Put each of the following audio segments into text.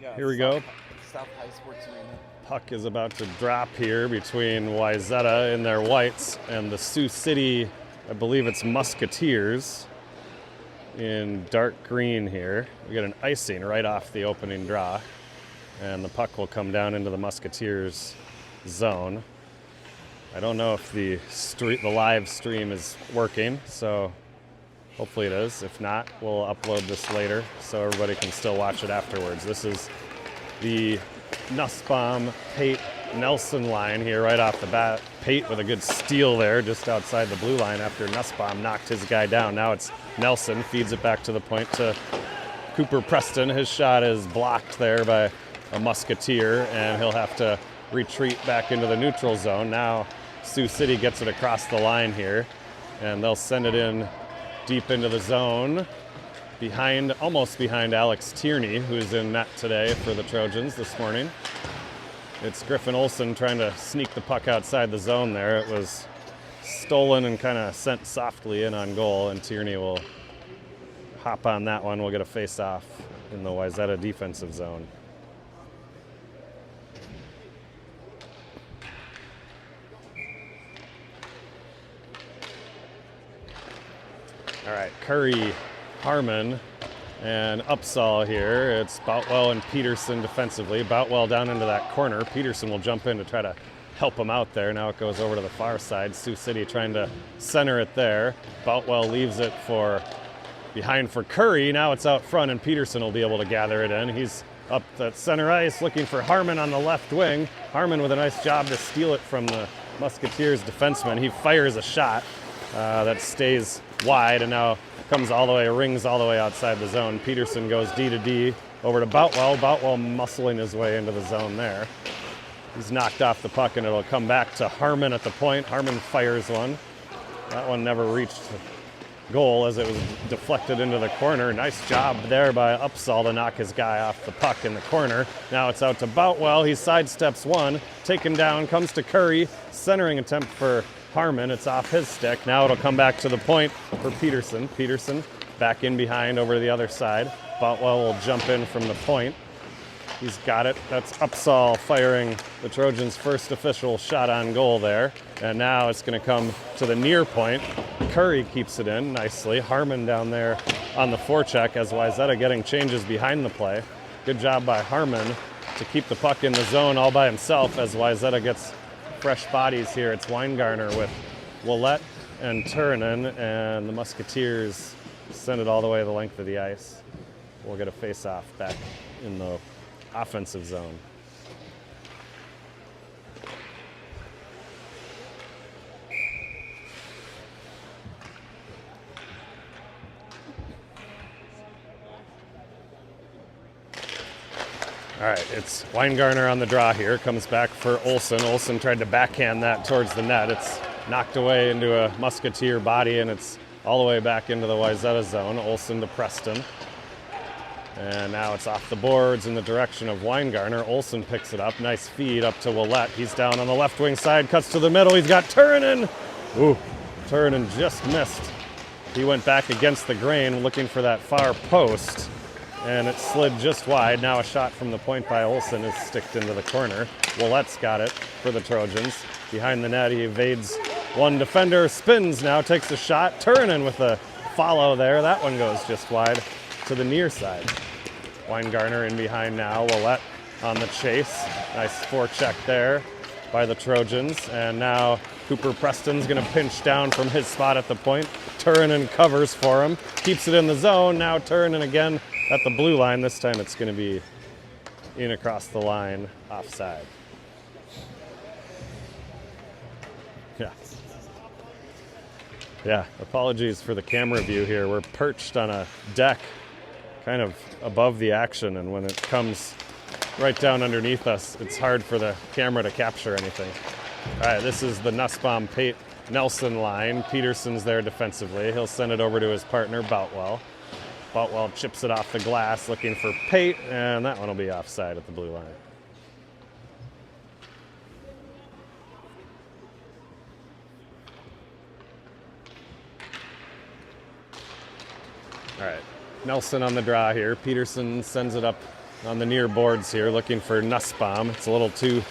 Here we go. South High Sports Arena. Puck is about to drop here between Wayzata in their whites and the Sioux City, I believe it's Musketeers, in dark green here. We get an icing right off the opening draw, and the puck will come down into the Musketeers zone. I don't know if the live stream is working, so hopefully it is. If not, we'll upload this later so everybody can still watch it afterwards. This is the Nussbaum Pate Nelson line here right off the bat. Pate with a good steal there just outside the blue line after Nussbaum knocked his guy down. Now it's Nelson, feeds it back to the point to Cooper Preston. His shot is blocked there by a Musketeer, and he'll have to retreat back into the neutral zone. Now Sioux City gets it across the line here, and they'll send it in deep into the zone, almost behind Alex Tierney, who's in net today for the Trojans this morning. It's Griffin Olsen trying to sneak the puck outside the zone there. It was stolen and kind of sent softly in on goal, and Tierney will hop on that one. We'll get a face-off in the Wayzata defensive zone. All right, Curry, Harmon, and Upsall here. It's Boutwell and Peterson defensively. Boutwell down into that corner. Peterson will jump in to try to help him out there. Now it goes over to the far side. Sioux City trying to center it there. Boutwell leaves it behind for Curry. Now it's out front, and Peterson will be able to gather it in. He's up the center ice looking for Harmon on the left wing. Harmon with a nice job to steal it from the Musketeers defenseman. He fires a shot that stays wide and now rings all the way outside the zone. Peterson goes D to D over to Boutwell. Boutwell muscling his way into the zone there. He's knocked off the puck, and it'll come back to Harmon at the point. Harmon fires one. That one never reached goal as it was deflected into the corner. Nice job there by Upsall to knock his guy off the puck in the corner. Now it's out to Boutwell. He sidesteps one, taken down, comes to Curry. Centering attempt for Harmon. It's off his stick. Now it'll come back to the point for Peterson. Peterson back in behind over to the other side. Boutwell will jump in from the point. He's got it. That's Upsall firing the Trojans' first official shot on goal there. And now it's going to come to the near point. Curry keeps it in nicely. Harmon down there on the forecheck as Wayzata getting changes behind the play. Good job by Harmon to keep the puck in the zone all by himself as Wayzata gets fresh bodies here. It's Weingartner with Willett and Turunen, and the Musketeers send it all the way the length of the ice. We'll get a face-off back in the offensive zone. All right, it's Weingartner on the draw here. Comes back for Olsen. Olsen tried to backhand that towards the net. It's knocked away into a Musketeer body, and it's all the way back into the Wayzata zone. Olsen to Preston. And now it's off the boards in the direction of Weingartner. Olsen picks it up. Nice feed up to Willett. He's down on the left wing side, cuts to the middle. He's got Turunen. Ooh, Turunen just missed. He went back against the grain looking for that far post, and it slid just wide. Now a shot from the point by Olsen is sticked into the corner. Willett's got it for the Trojans. Behind the net, he evades one defender, spins now, takes a shot. Turunen with a follow there. That one goes just wide to the near side. Weingartner in behind now. Willett on the chase. Nice forecheck there by the Trojans. And now Cooper Preston's going to pinch down from his spot at the point. Turunen covers for him. Keeps it in the zone. Now Turunen again at the blue line. This time it's going to be in across the line, offside. Yeah, apologies for the camera view here. We're perched on a deck kind of above the action, and when it comes right down underneath us, it's hard for the camera to capture anything. All right, this is the Nussbaum Pate Nelson line. Peterson's there defensively. He'll send it over to his partner, Boutwell. Boutwell chips it off the glass looking for Pate, and that one will be offside at the blue line. All right, Nelson on the draw here. Peterson sends it up on the near boards here, looking for Nussbaum. It's a little too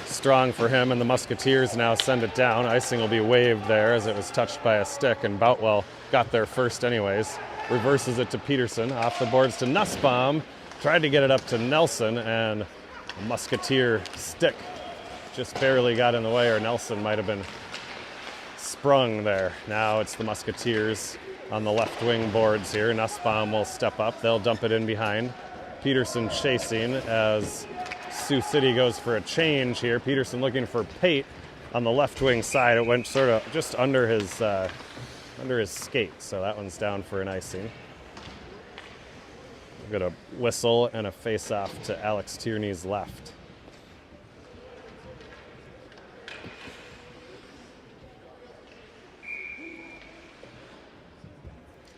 strong for him, and the Musketeers now send it down. Icing will be waved there as it was touched by a stick, and Boutwell got there first anyways. Reverses it to Peterson, off the boards to Nussbaum. Tried to get it up to Nelson, and a Musketeer stick just barely got in the way, or Nelson might have been sprung there. Now it's the Musketeers on the left wing boards here. Nussbaum will step up. They'll dump it in behind. Peterson chasing as Sioux City goes for a change here. Peterson looking for Pate on the left wing side. It went sort of just under his skate, so that one's down for an icing. We've got a whistle and a face-off to Alex Tierney's left.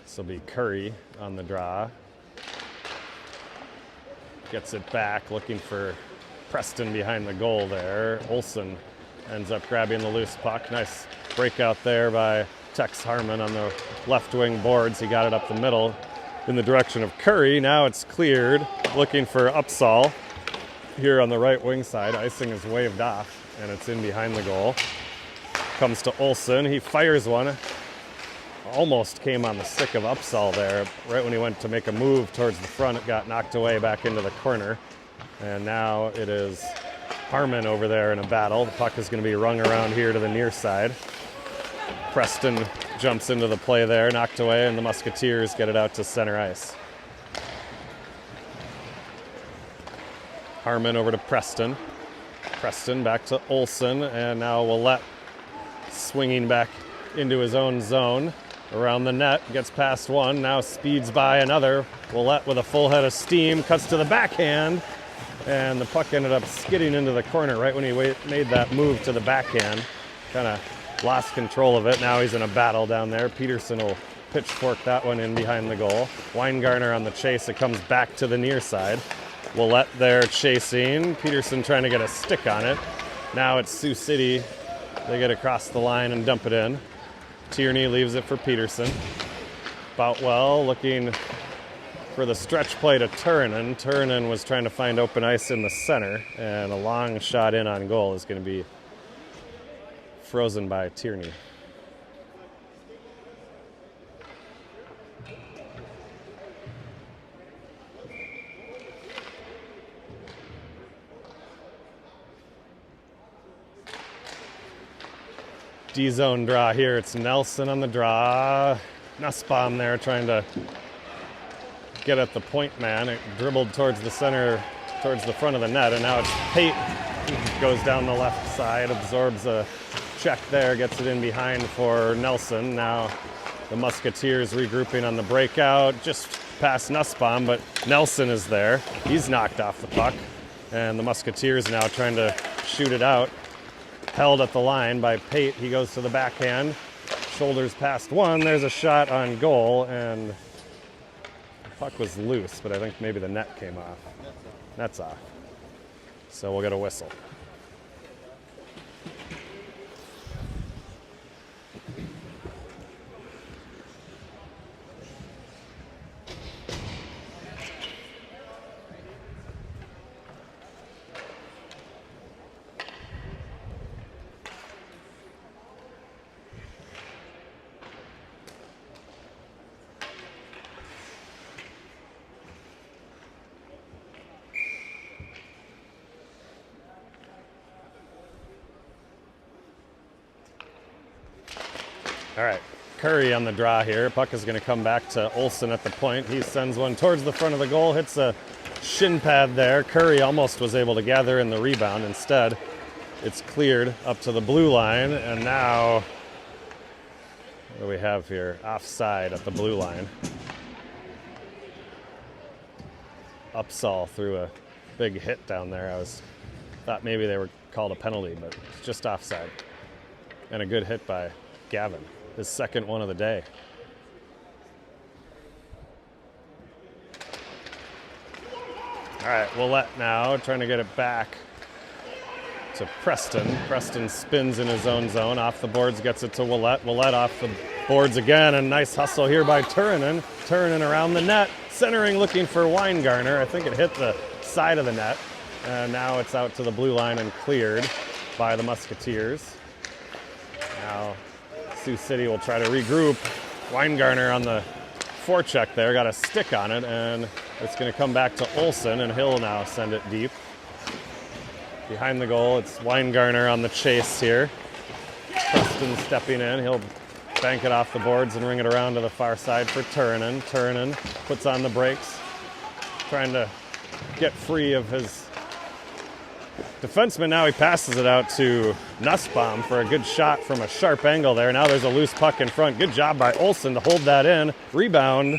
This will be Curry on the draw. Gets it back, looking for Preston behind the goal there. Olsen ends up grabbing the loose puck. Nice breakout there by Tex Harmon on the left wing boards. He got it up the middle in the direction of Curry. Now it's cleared, looking for Upsall here on the right wing side. Icing is waved off, and it's in behind the goal. Comes to Olsen. He fires one. Almost came on the stick of Upsall there. Right when he went to make a move towards the front, it got knocked away back into the corner. And now it is Harmon over there in a battle. The puck is going to be rung around here to the near side. Preston jumps into the play there, knocked away, and the Musketeers get it out to center ice. Harmon over to Preston. Preston back to Olsen, and now Willett swinging back into his own zone. Around the net, gets past one, now speeds by another. Willett with a full head of steam, cuts to the backhand, and the puck ended up skidding into the corner right when he made that move to the backhand. Kind of lost control of it. Now he's in a battle down there. Peterson will pitchfork that one in behind the goal. Weingartner on the chase. It comes back to the near side. Willett there chasing. Peterson trying to get a stick on it. Now it's Sioux City. They get across the line and dump it in. Tierney leaves it for Peterson. Boutwell looking for the stretch play to Turunen. Turunen was trying to find open ice in the center, and a long shot in on goal is going to be frozen by Tierney. D-zone draw here. It's Nelson on the draw. Nussbaum there trying to get at the point man. It dribbled towards the center, towards the front of the net, and now it's Pate. Goes down the left side, absorbs a check there, gets it in behind for Nelson. Now the Musketeers regrouping on the breakout, just past Nussbaum, but Nelson is there. He's knocked off the puck, and the Musketeers now trying to shoot it out. Held at the line by Pate. He goes to the backhand, shoulders past one. There's a shot on goal, and the puck was loose, but I think maybe the net came off. Net's off. So we'll get a whistle. All right, Curry on the draw here. Puck is going to come back to Olsen at the point. He sends one towards the front of the goal, hits a shin pad there. Curry almost was able to gather in the rebound. Instead, it's cleared up to the blue line, and now, what do we have here? Offside at the blue line. Upsall threw a big hit down there. Thought maybe they were called a penalty, but it's just offside. And a good hit by Gavin. His second one of the day. All right, Willett now trying to get it back to Preston. Preston spins in his own zone. Off the boards, gets it to Willett. Willett off the boards again. A nice hustle here by Turunen. Turunen around the net. Centering, looking for Weingartner. I think it hit the side of the net. And now it's out to the blue line and cleared by the Musketeers. Now Sioux City will try to regroup. Weingartner on the forecheck there, got a stick on it, and it's going to come back to Olson, and he'll now send it deep. Behind the goal, it's Weingartner on the chase here. Preston stepping in. He'll bank it off the boards and ring it around to the far side for Turunen. Turunen puts on the brakes, trying to get free of his defenseman. Now he passes it out to Nussbaum for a good shot from a sharp angle there. Now there's a loose puck in front. Good job by Olson to hold that in. Rebound,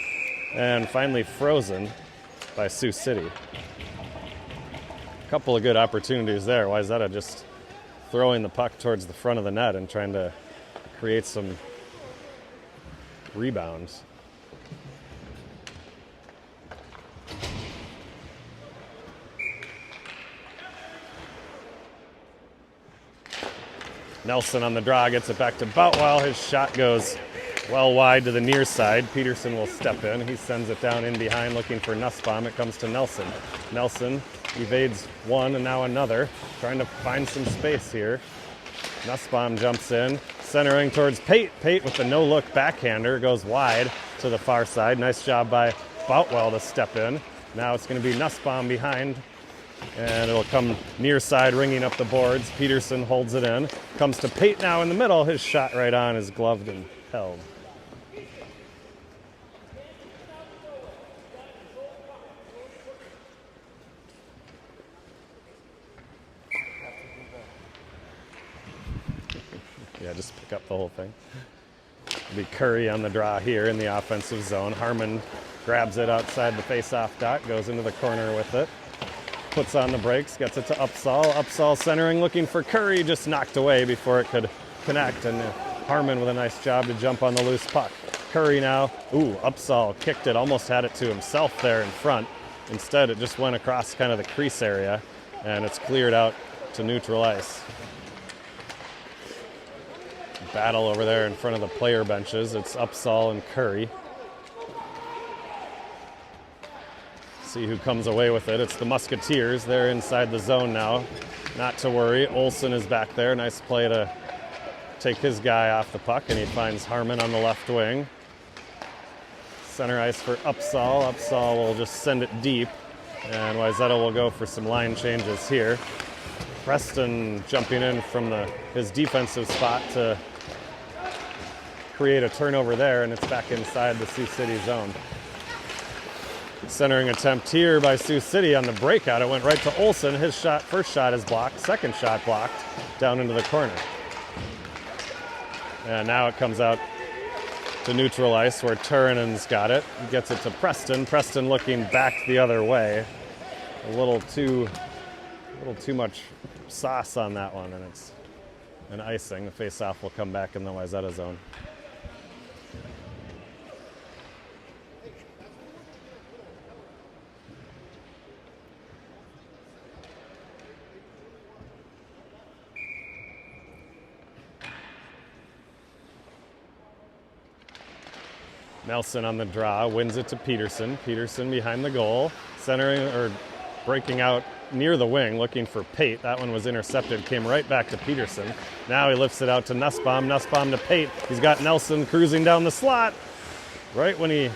and finally frozen by Sioux City. A couple of good opportunities there. Wayzata just throwing the puck towards the front of the net and trying to create some rebounds. Nelson on the draw, gets it back to Boutwell. His shot goes well wide to the near side. Peterson will step in. He sends it down in behind looking for Nussbaum. It comes to Nelson. Nelson evades one and now another, trying to find some space here. Nussbaum jumps in, centering towards Pate. Pate with the no-look backhander goes wide to the far side. Nice job by Boutwell to step in. Now it's going to be Nussbaum behind, and it'll come near side, ringing up the boards. Peterson holds it in. Comes to Pate now in the middle. His shot right on is gloved and held. Yeah, just pick up the whole thing. It'll be Curry on the draw here in the offensive zone. Harmon grabs it outside the face-off dot, goes into the corner with it. Puts on the brakes, gets it to Upsall. Upsall centering, looking for Curry, just knocked away before it could connect. And Harmon with a nice job to jump on the loose puck. Curry now, Upsall kicked it, almost had it to himself there in front. Instead, it just went across kind of the crease area, and it's cleared out to neutral ice. Battle over there in front of the player benches. It's Upsall and Curry. See who comes away with it. It's the Musketeers. They're inside the zone now. Not to worry. Olson is back there. Nice play to take his guy off the puck, and he finds Harmon on the left wing. Center ice for Upsall. Upsall will just send it deep, and Wayzata will go for some line changes here. Preston jumping in from his defensive spot to create a turnover there, and it's back inside the Sioux City zone. Centering attempt here by Sioux City on the breakout. It went right to Olson. His shot, first shot is blocked. Second shot blocked down into the corner. And now it comes out to neutral ice where Turinen's got it. He gets it to Preston. Preston looking back the other way. A little too much sauce on that one, and it's an icing. The face-off will come back in the Wayzata zone. Nelson on the draw, wins it to Peterson. Peterson behind the goal, centering or breaking out near the wing, looking for Pate. That one was intercepted, came right back to Peterson. Now he lifts it out to Nussbaum. Nussbaum to Pate. He's got Nelson cruising down the slot. Right when he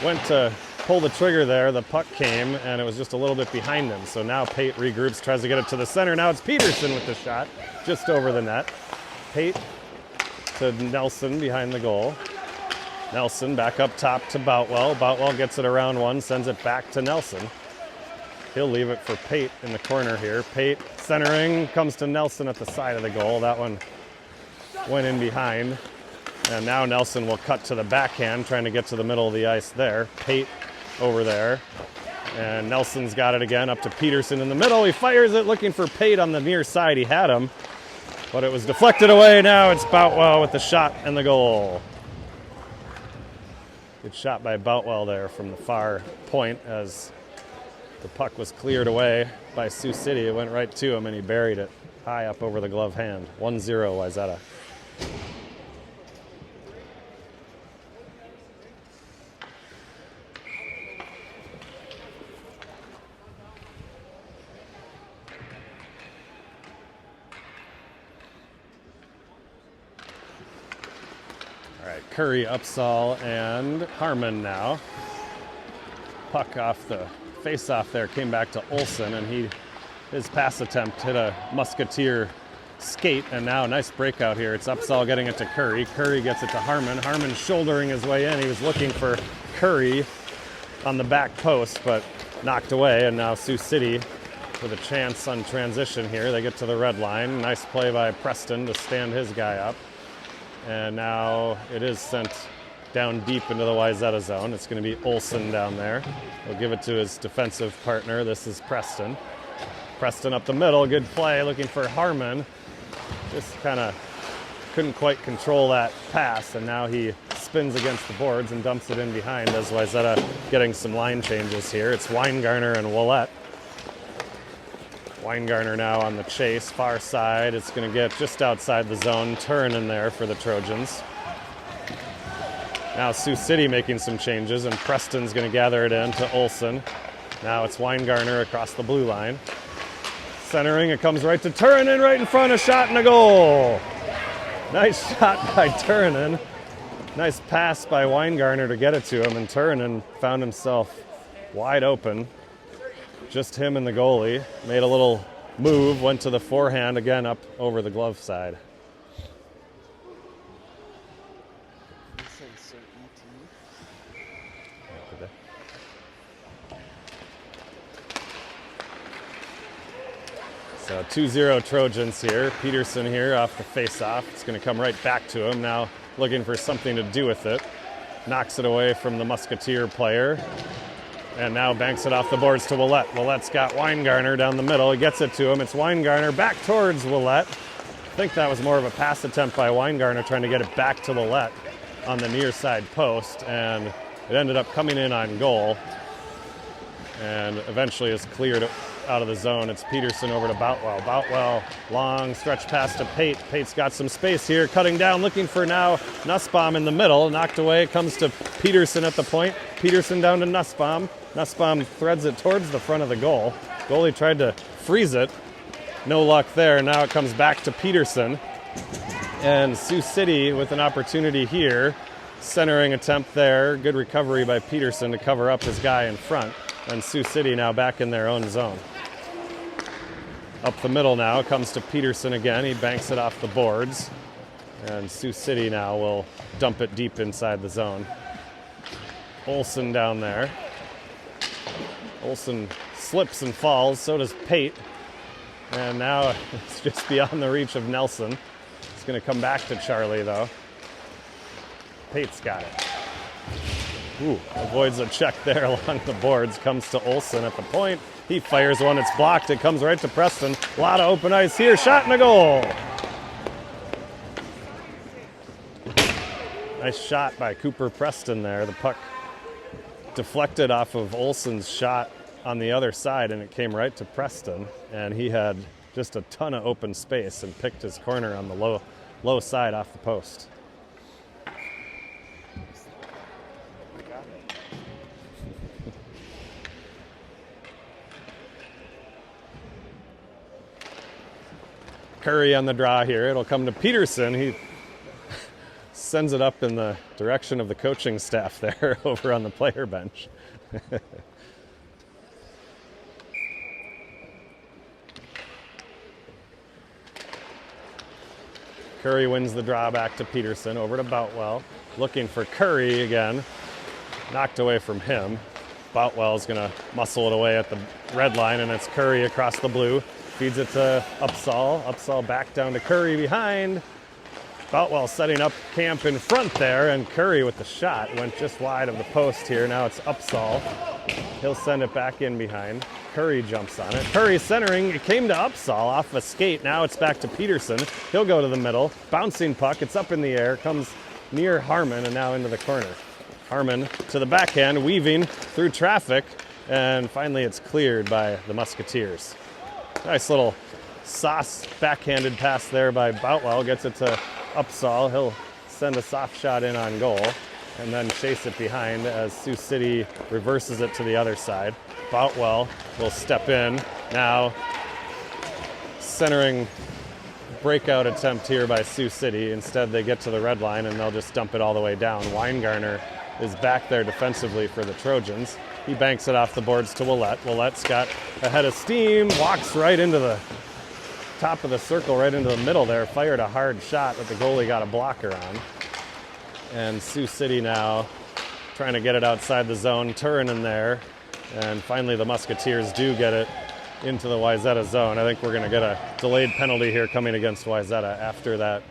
went to pull the trigger there, the puck came, and it was just a little bit behind him. So now Pate regroups, tries to get it to the center. Now it's Peterson with the shot, just over the net. Pate to Nelson behind the goal. Nelson back up top to Boutwell. Boutwell gets it around one, sends it back to Nelson. He'll leave it for Pate in the corner here. Pate centering, comes to Nelson at the side of the goal. That one went in behind. And now Nelson will cut to the backhand, trying to get to the middle of the ice there. Pate over there. And Nelson's got it again, up to Peterson in the middle. He fires it, looking for Pate on the near side. He had him, but it was deflected away. Now it's Boutwell with the shot and the goal. Good shot by Boutwell there from the far point as the puck was cleared away by Sioux City. It went right to him, and he buried it high up over the glove hand. 1-0 Wayzata. Curry, Upsall, and Harmon now. Puck off the face-off there came back to Olson, and his pass attempt hit a Musketeer skate, and now nice breakout here. It's Upsall getting it to Curry. Curry gets it to Harmon. Harmon shouldering his way in. He was looking for Curry on the back post, but knocked away, and now Sioux City with a chance on transition here. They get to the red line. Nice play by Preston to stand his guy up. And now it is sent down deep into the Wayzata zone. It's going to be Olson down there. He'll give it to his defensive partner. This is Preston. Preston up the middle. Good play looking for Harmon. Just kind of couldn't quite control that pass, and now he spins against the boards and dumps it in behind as Wayzata getting some line changes here. It's Weingarner and Willett. Weingarner now on the chase, far side. It's going to get just outside the zone. Turn in there for the Trojans. Now Sioux City making some changes, and Preston's going to gather it in to Olson. Now it's Weingarner across the blue line. Centering, it comes right to Turunen, right in front, a shot and a goal. Nice shot by Turunen. Nice pass by Weingarner to get it to him, and Turunen found himself wide open. Just him and the goalie. Made a little move, went to the forehand again up over the glove side. So 2-0 Trojans here. Peterson here off the face-off. It's going to come right back to him now, looking for something to do with it. Knocks it away from the Musketeer player. And now banks it off the boards to Willett. Willett's got Weingarner down the middle. He gets it to him. It's Weingarner back towards Willett. I think that was more of a pass attempt by Weingarner trying to get it back to Willett on the near side post. And it ended up coming in on goal. And eventually is cleared out of the zone. It's Peterson over to Boutwell. Boutwell, long stretch pass to Pate. Pate's got some space here, cutting down, looking for now Nussbaum in the middle. Knocked away, comes to Peterson at the point. Peterson down to Nussbaum. Nussbaum threads it towards the front of the goal. Goalie tried to freeze it. No luck there. Now it comes back to Peterson. And Sioux City with an opportunity here. Centering attempt there. Good recovery by Peterson to cover up his guy in front. And Sioux City now back in their own zone. Up the middle now, comes to Peterson again. He banks it off the boards. And Sioux City now will dump it deep inside the zone. Olson down there. Olson slips and falls, so does Pate. And now it's just beyond the reach of Nelson. It's going to come back to Charlie, though. Pate's got it. Ooh, avoids a check there along the boards. Comes to Olson at the point. He fires one. It's blocked. It comes right to Preston. A lot of open ice here. Shot and a goal. Nice shot by Cooper Preston there. The puck deflected off of Olson's shot on the other side, and it came right to Preston. And he had just a ton of open space and picked his corner on the low side off the post. Curry on the draw here. It'll come to Peterson. He sends it up in the direction of the coaching staff there over on the player bench. Curry wins the draw back to Peterson, over to Boutwell. Looking for Curry again. Knocked away from him. Boutwell's going to muscle it away at the red line, and it's Curry across the blue. Feeds it to Upsall. Upsall back down to Curry behind. Boutwell setting up camp in front there, and Curry with the shot went just wide of the post here. Now it's Upsall. He'll send it back in behind. Curry jumps on it. Curry centering. It came to Upsall off a skate. Now it's back to Peterson. He'll go to the middle. Bouncing puck. It's up in the air. Comes near Harmon and now into the corner. Harmon to the backhand, weaving through traffic, and finally it's cleared by the Musketeers. Nice little sauce backhanded pass there by Boutwell. Gets it to Upsall. He'll send a soft shot in on goal and then chase it behind as Sioux City reverses it to the other side. Boutwell will step in. Now centering breakout attempt here by Sioux City. Instead, they get to the red line and they'll just dump it all the way down. Weingartner is back there defensively for the Trojans. He banks it off the boards to Willett. Willette's got a head of steam, walks right into the top of the circle, right into the middle there, fired a hard shot that the goalie got a blocker on. And Sioux City now trying to get it outside the zone, Turin there. And finally the Musketeers do get it into the Wayzata zone. I think we're going to get a delayed penalty here coming against Wayzata after that.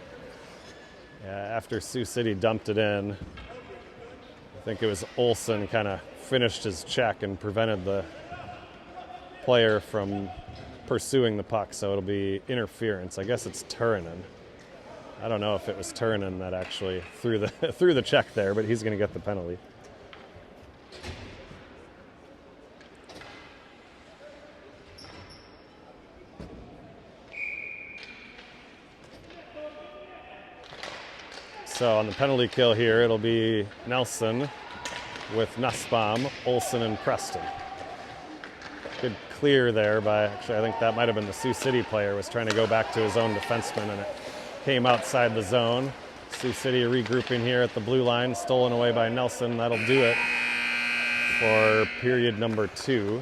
After Sioux City dumped it in. I think it was Olsen kind of finished his check and prevented the player from pursuing the puck, so it'll be interference. I guess it's Turinen. I don't know if it was Turinen that actually threw the check there, but he's going to get the penalty. So on the penalty kill here, it'll be Nelson with Nussbaum, Olsen, and Preston. Good clear there by, actually I think that might have been the Sioux City player, was trying to go back to his own defenseman and it came outside the zone. Sioux City regrouping here at the blue line, stolen away by Nelson. That'll do it for period number 2.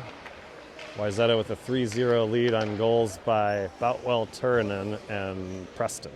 Wayzata with a 3-0 lead on goals by Boutwell, Turinen, and Preston.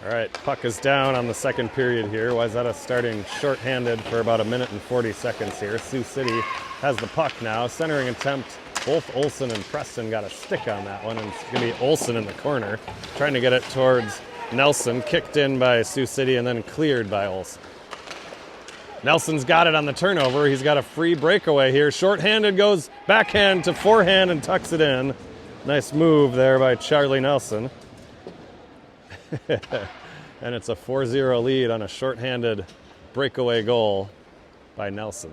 All right, puck is down on the second period here. Wayzata starting shorthanded for about 1 minute and 40 seconds here. Sioux City has the puck now. Centering attempt, both Olsen and Preston got a stick on that one, and it's going to be Olsen in the corner, trying to get it towards Nelson, kicked in by Sioux City and then cleared by Olsen. Nelson's got it on the turnover. He's got a free breakaway here. Shorthanded, goes backhand to forehand and tucks it in. Nice move there by Charlie Nelson. And it's a 4-0 lead on a shorthanded breakaway goal by Nelson.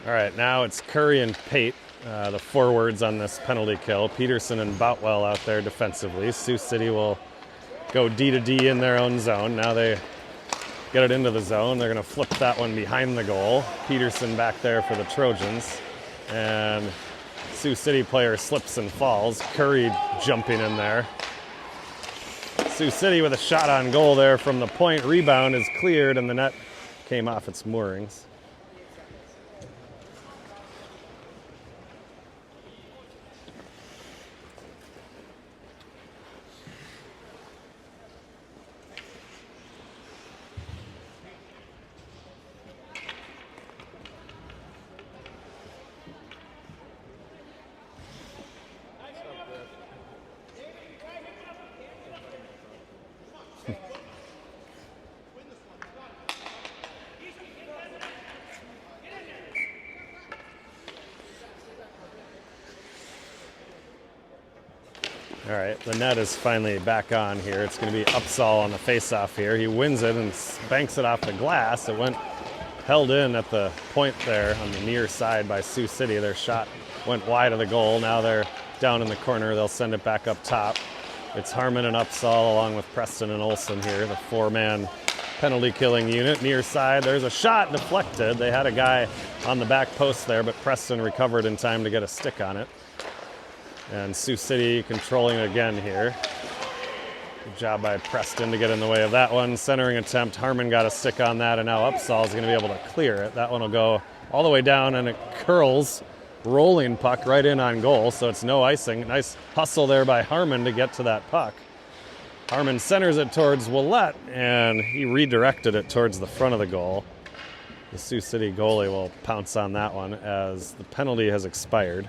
All right, now it's Curry and Pate, the forwards on this penalty kill. Peterson and Boutwell out there defensively. Sioux City will go D to D in their own zone. Now they get it into the zone. They're going to flip that one behind the goal. Peterson back there for the Trojans. And Sioux City player slips and falls. Curry jumping in there. Sioux City with a shot on goal there from the point. Rebound is cleared and the net came off its moorings. All right, the net is finally back on here. It's going to be Upsall on the face-off here. He wins it and banks it off the glass. It went held in at the point there on the near side by Sioux City. Their shot went wide of the goal. Now they're down in the corner. They'll send it back up top. It's Harmon and Upsall along with Preston and Olson here, the four-man penalty-killing unit. Near side, there's a shot deflected. They had a guy on the back post there, but Preston recovered in time to get a stick on it. And Sioux City controlling it again here. Good job by Preston to get in the way of that one. Centering attempt, Harmon got a stick on that, and now Upsall is going to be able to clear it. That one will go all the way down, and it curls, rolling puck right in on goal, so it's no icing. Nice hustle there by Harmon to get to that puck. Harmon centers it towards Willette, and he redirected it towards the front of the goal. The Sioux City goalie will pounce on that one as the penalty has expired.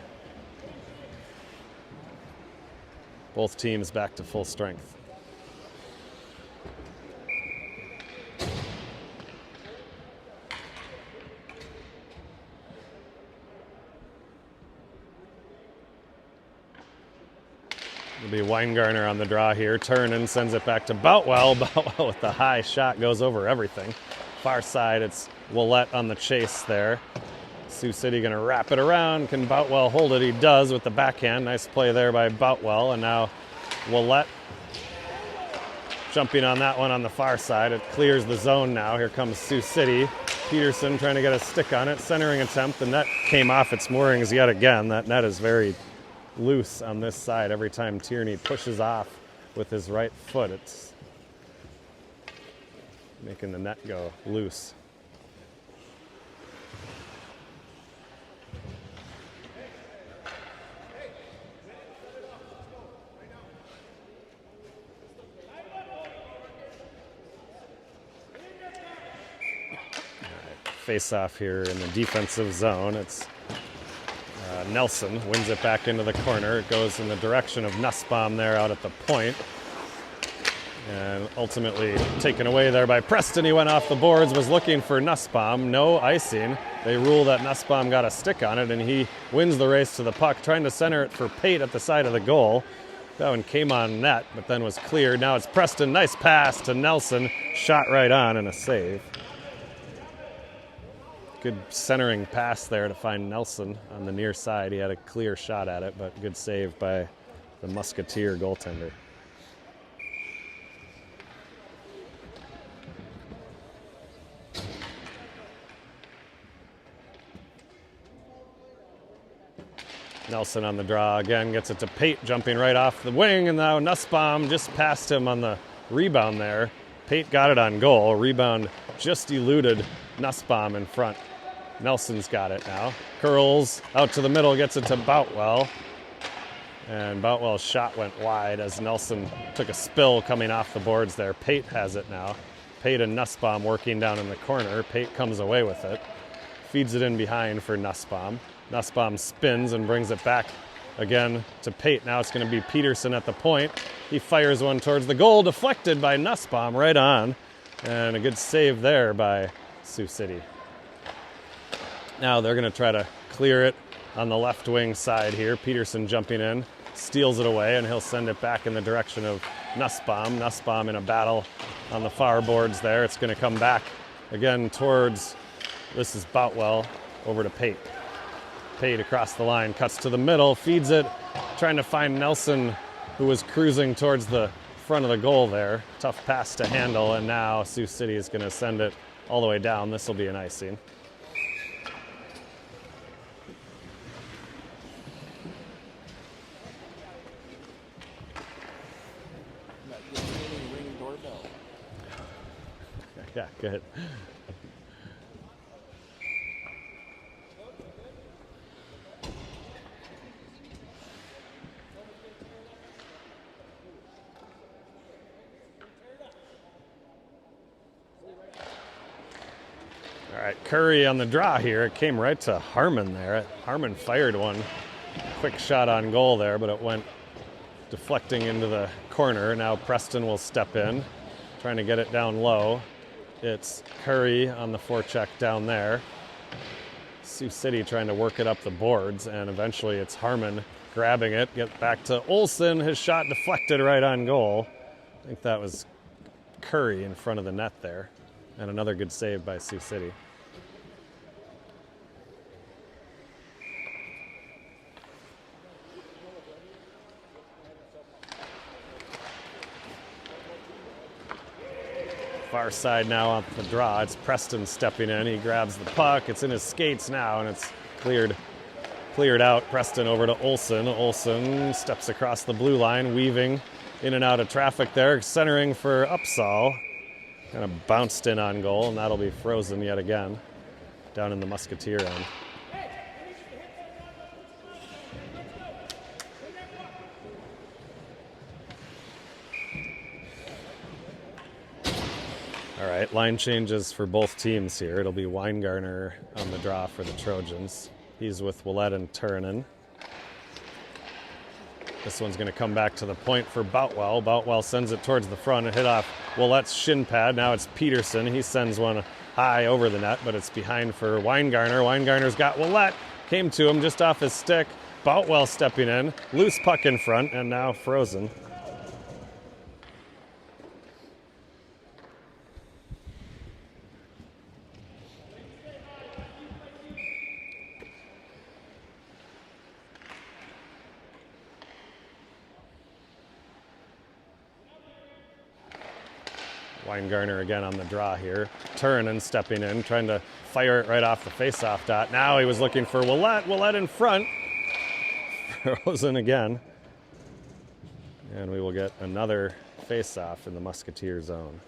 Both teams back to full strength. It'll be Weingartner on the draw here. Turnin sends it back to Boutwell. Boutwell with the high shot goes over everything. Far side, it's Willette on the chase there. Sioux City going to wrap it around. Can Boutwell hold it? He does with the backhand. Nice play there by Boutwell. And now Willette jumping on that one on the far side. It clears the zone now. Here comes Sioux City. Peterson trying to get a stick on it. Centering attempt. The net came off its moorings yet again. That net is very loose on this side. Every time Tierney pushes off with his right foot, it's making the net go loose. Face off here in the defensive zone. It's Nelson wins it back into the corner. It goes in the direction of Nussbaum there out at the point. And ultimately taken away there by Preston. He went off the boards, was looking for Nussbaum. No icing. They rule that Nussbaum got a stick on it, and he wins the race to the puck, trying to center it for Pate at the side of the goal. That one came on net, but then was cleared. Now it's Preston. Nice pass to Nelson. Shot right on and a save. Good centering pass there to find Nelson on the near side. He had a clear shot at it, but good save by the Musketeer goaltender. Nelson on the draw again, gets it to Pate, jumping right off the wing, and now Nussbaum just passed him on the rebound there. Pate got it on goal. Rebound just eluded Nussbaum in front. Nelson's got it now. Curls out to the middle, gets it to Boutwell. And Boutwell's shot went wide as Nelson took a spill coming off the boards there. Pate has it now. Pate and Nussbaum working down in the corner. Pate comes away with it. Feeds it in behind for Nussbaum. Nussbaum spins and brings it back again to Pate. Now it's going to be Peterson at the point. He fires one towards the goal, deflected by Nussbaum right on. And a good save there by Sioux City. Now they're going to try to clear it on the left wing side here. Peterson jumping in, steals it away, and he'll send it back in the direction of Nussbaum. Nussbaum in a battle on the far boards there. It's going to come back again towards, this is Boutwell, over to Pate. Pate across the line, cuts to the middle, feeds it, trying to find Nelson, who was cruising towards the front of the goal there. Tough pass to handle, and now Sioux City is going to send it all the way down. This will be an icing. Yeah, go ahead. All right, Curry on the draw here. It came right to Harmon there. Harmon fired one. Quick shot on goal there, but it went deflecting into the corner. Now Preston will step in, trying to get it down low. It's Curry on the forecheck down there. Sioux City trying to work it up the boards, and eventually it's Harmon grabbing it. Get back to Olson. His shot deflected right on goal. I think that was Curry in front of the net there. And another good save by Sioux City. Far side now on the draw. It's Preston stepping in. He grabs the puck. It's in his skates now, and it's cleared out. Preston over to Olson. Olson steps across the blue line, weaving in and out of traffic there, centering for Upsall. Kind of bounced in on goal, and that'll be frozen yet again down in the Musketeer end. All right, line changes for both teams here. It'll be Weingartner on the draw for the Trojans. He's with Willett and Turinen. This one's going to come back to the point for Boutwell. Boutwell sends it towards the front and hit off Willett's shin pad. Now it's Peterson. He sends one high over the net, but it's behind for Weingartner. Weingartner's got Willett. Came to him just off his stick. Boutwell stepping in. Loose puck in front, and now frozen. Weingartner again on the draw here. Turinen stepping in, trying to fire it right off the face-off dot. Now he was looking for Willett. Willett in front. Frozen again. And we will get another face-off in the Musketeer zone.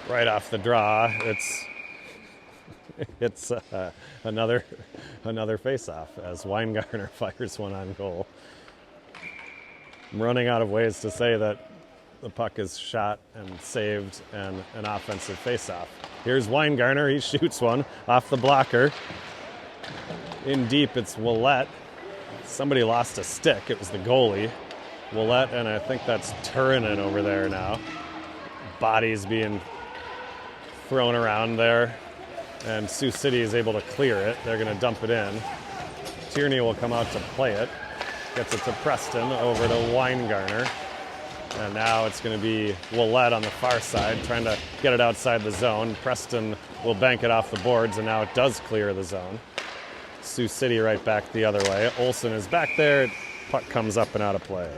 Right off the draw, it's another face-off as Weingartner fires one on goal. I'm running out of ways to say that the puck is shot and saved and an offensive face-off. Here's Weingartner. He shoots one off the blocker. In deep, it's Willett. Somebody lost a stick. It was the goalie. Willett, and I think that's Turinen over there now. Bodies being thrown around there, and Sioux City is able to clear it. They're going to dump it in. Tierney will come out to play it. Gets it to Preston, over to Weingartner. And now it's going to be Willett on the far side, trying to get it outside the zone. Preston will bank it off the boards, and now it does clear the zone. Sioux City right back the other way. Olson is back there. Puck comes up and out of play.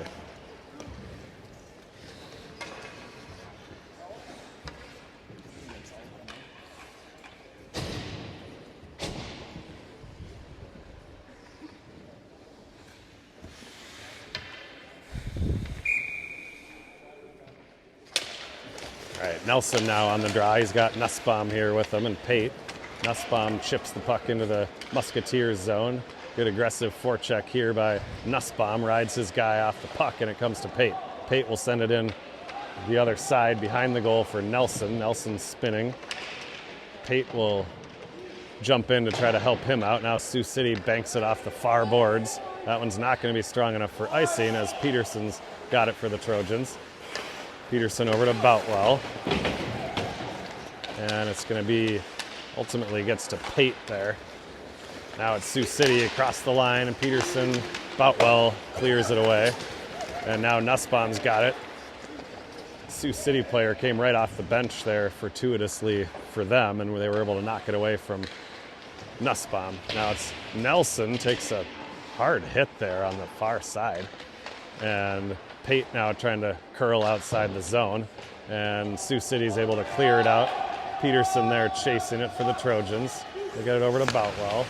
Nelson now on the draw. He's got Nussbaum here with him and Pate. Nussbaum chips the puck into the Musketeers zone. Good aggressive forecheck here by Nussbaum. Rides his guy off the puck, and it comes to Pate. Pate will send it in the other side behind the goal for Nelson. Nelson's spinning. Pate will jump in to try to help him out. Now Sioux City banks it off the far boards. That one's not going to be strong enough for icing as Peterson's got it for the Trojans. Peterson over to Boutwell. And it's going to be, ultimately gets to Pate there. Now it's Sioux City across the line, and Peterson, Boutwell clears it away. And now Nussbaum's got it. Sioux City player came right off the bench there fortuitously for them, and they were able to knock it away from Nussbaum. Now it's Nelson, takes a hard hit there on the far side. And Pate now trying to curl outside the zone, and Sioux City's able to clear it out. Peterson there chasing it for the Trojans. They get it over to Boutwell.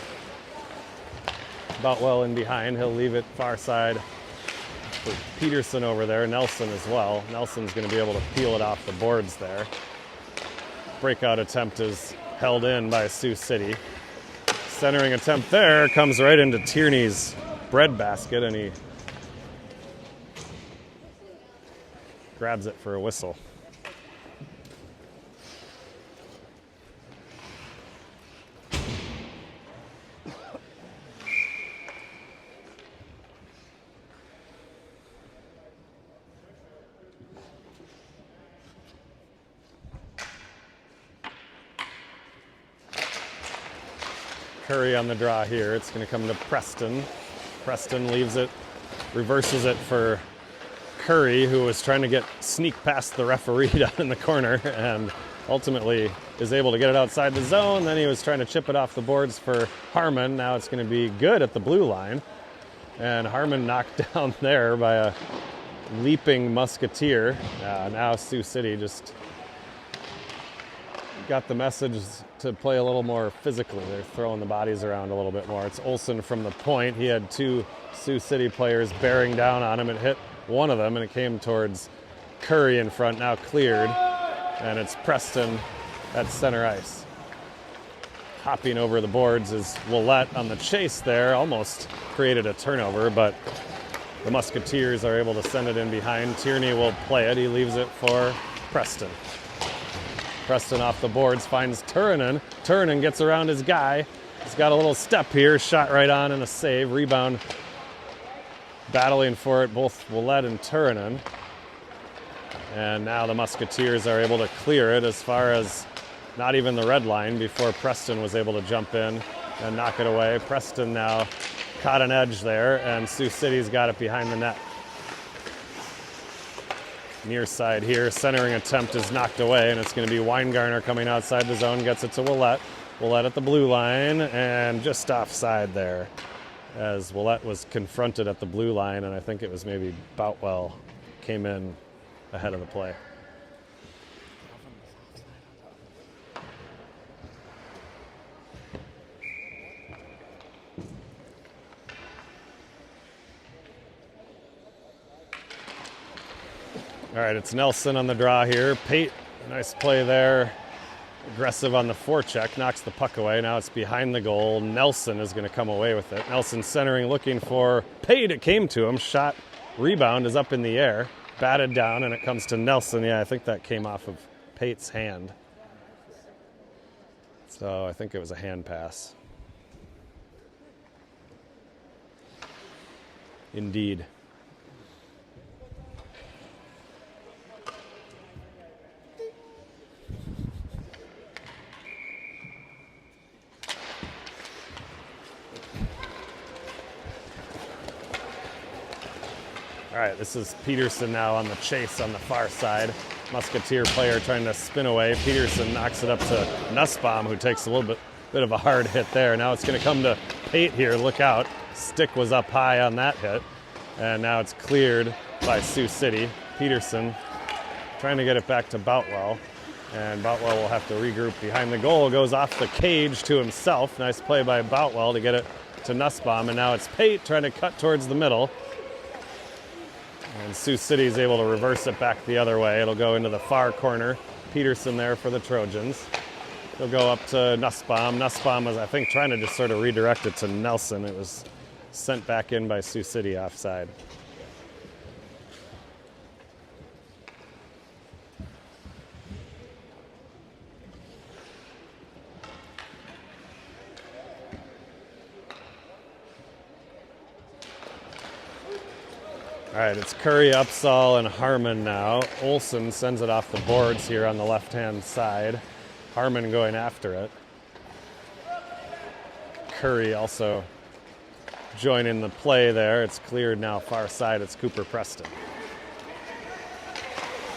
Boutwell in behind. He'll leave it far side for Peterson over there. Nelson as well. Nelson's going to be able to peel it off the boards there. Breakout attempt is held in by Sioux City. Centering attempt there comes right into Tierney's breadbasket, and he grabs it for a whistle. Curry on the draw here. It's going to come to Preston. Preston leaves it, reverses it for Curry, who was trying to sneak past the referee down in the corner and ultimately is able to get it outside the zone. Then he was trying to chip it off the boards for Harmon. Now it's going to be good at the blue line. And Harmon knocked down there by a leaping Musketeer. Now Sioux City just got the message to play a little more physically. They're throwing the bodies around a little bit more. It's Olson from the point. He had two Sioux City players bearing down on him. It hit one of them, and it came towards Curry in front, now cleared. And it's Preston at center ice. Hopping over the boards is Willette on the chase there. Almost created a turnover, but the Musketeers are able to send it in behind. Tierney will play it. He leaves it for Preston. Preston off the boards finds Turunen. Turunen gets around his guy. He's got a little step here. Shot right on and a save. Rebound. Battling for it, both Willette and Turunen. And now the Musketeers are able to clear it as far as not even the red line before Preston was able to jump in and knock it away. Preston now caught an edge there, and Sioux City's got it behind the net. Near side here, centering attempt is knocked away, and it's going to be Weingartner coming outside the zone, gets it to Willette. Willette at the blue line, and just offside there as Willette was confronted at the blue line, and I think it was maybe Boutwell came in ahead of the play. All right, it's Nelson on the draw here. Pate, nice play there. Aggressive on the forecheck, knocks the puck away. Now it's behind the goal. Nelson is going to come away with it. Nelson centering, looking for Pate. It came to him. Shot, rebound is up in the air. Batted down, and it comes to Nelson. Yeah, I think that came off of Pate's hand. So I think it was a hand pass. Indeed. All right, this is Peterson now on the chase on the far side. Musketeer player trying to spin away. Peterson knocks it up to Nussbaum, who takes a little bit of a hard hit there. Now it's going to come to Pate here. Look out. Stick was up high on that hit. And now it's cleared by Sioux City. Peterson trying to get it back to Boutwell. And Boutwell will have to regroup behind the goal. Goes off the cage to himself. Nice play by Boutwell to get it to Nussbaum. And now it's Pate trying to cut towards the middle. And Sioux City is able to reverse it back the other way. It'll go into the far corner. Peterson there for the Trojans. He'll go up to Nussbaum. Nussbaum was, I think, trying to just sort of redirect it to Nelson. It was sent back in by Sioux City offside. All right, it's Curry, Upsall, and Harmon now. Olson sends it off the boards here on the left-hand side. Harmon going after it. Curry also joining the play there. It's cleared now far side. It's Cooper Preston.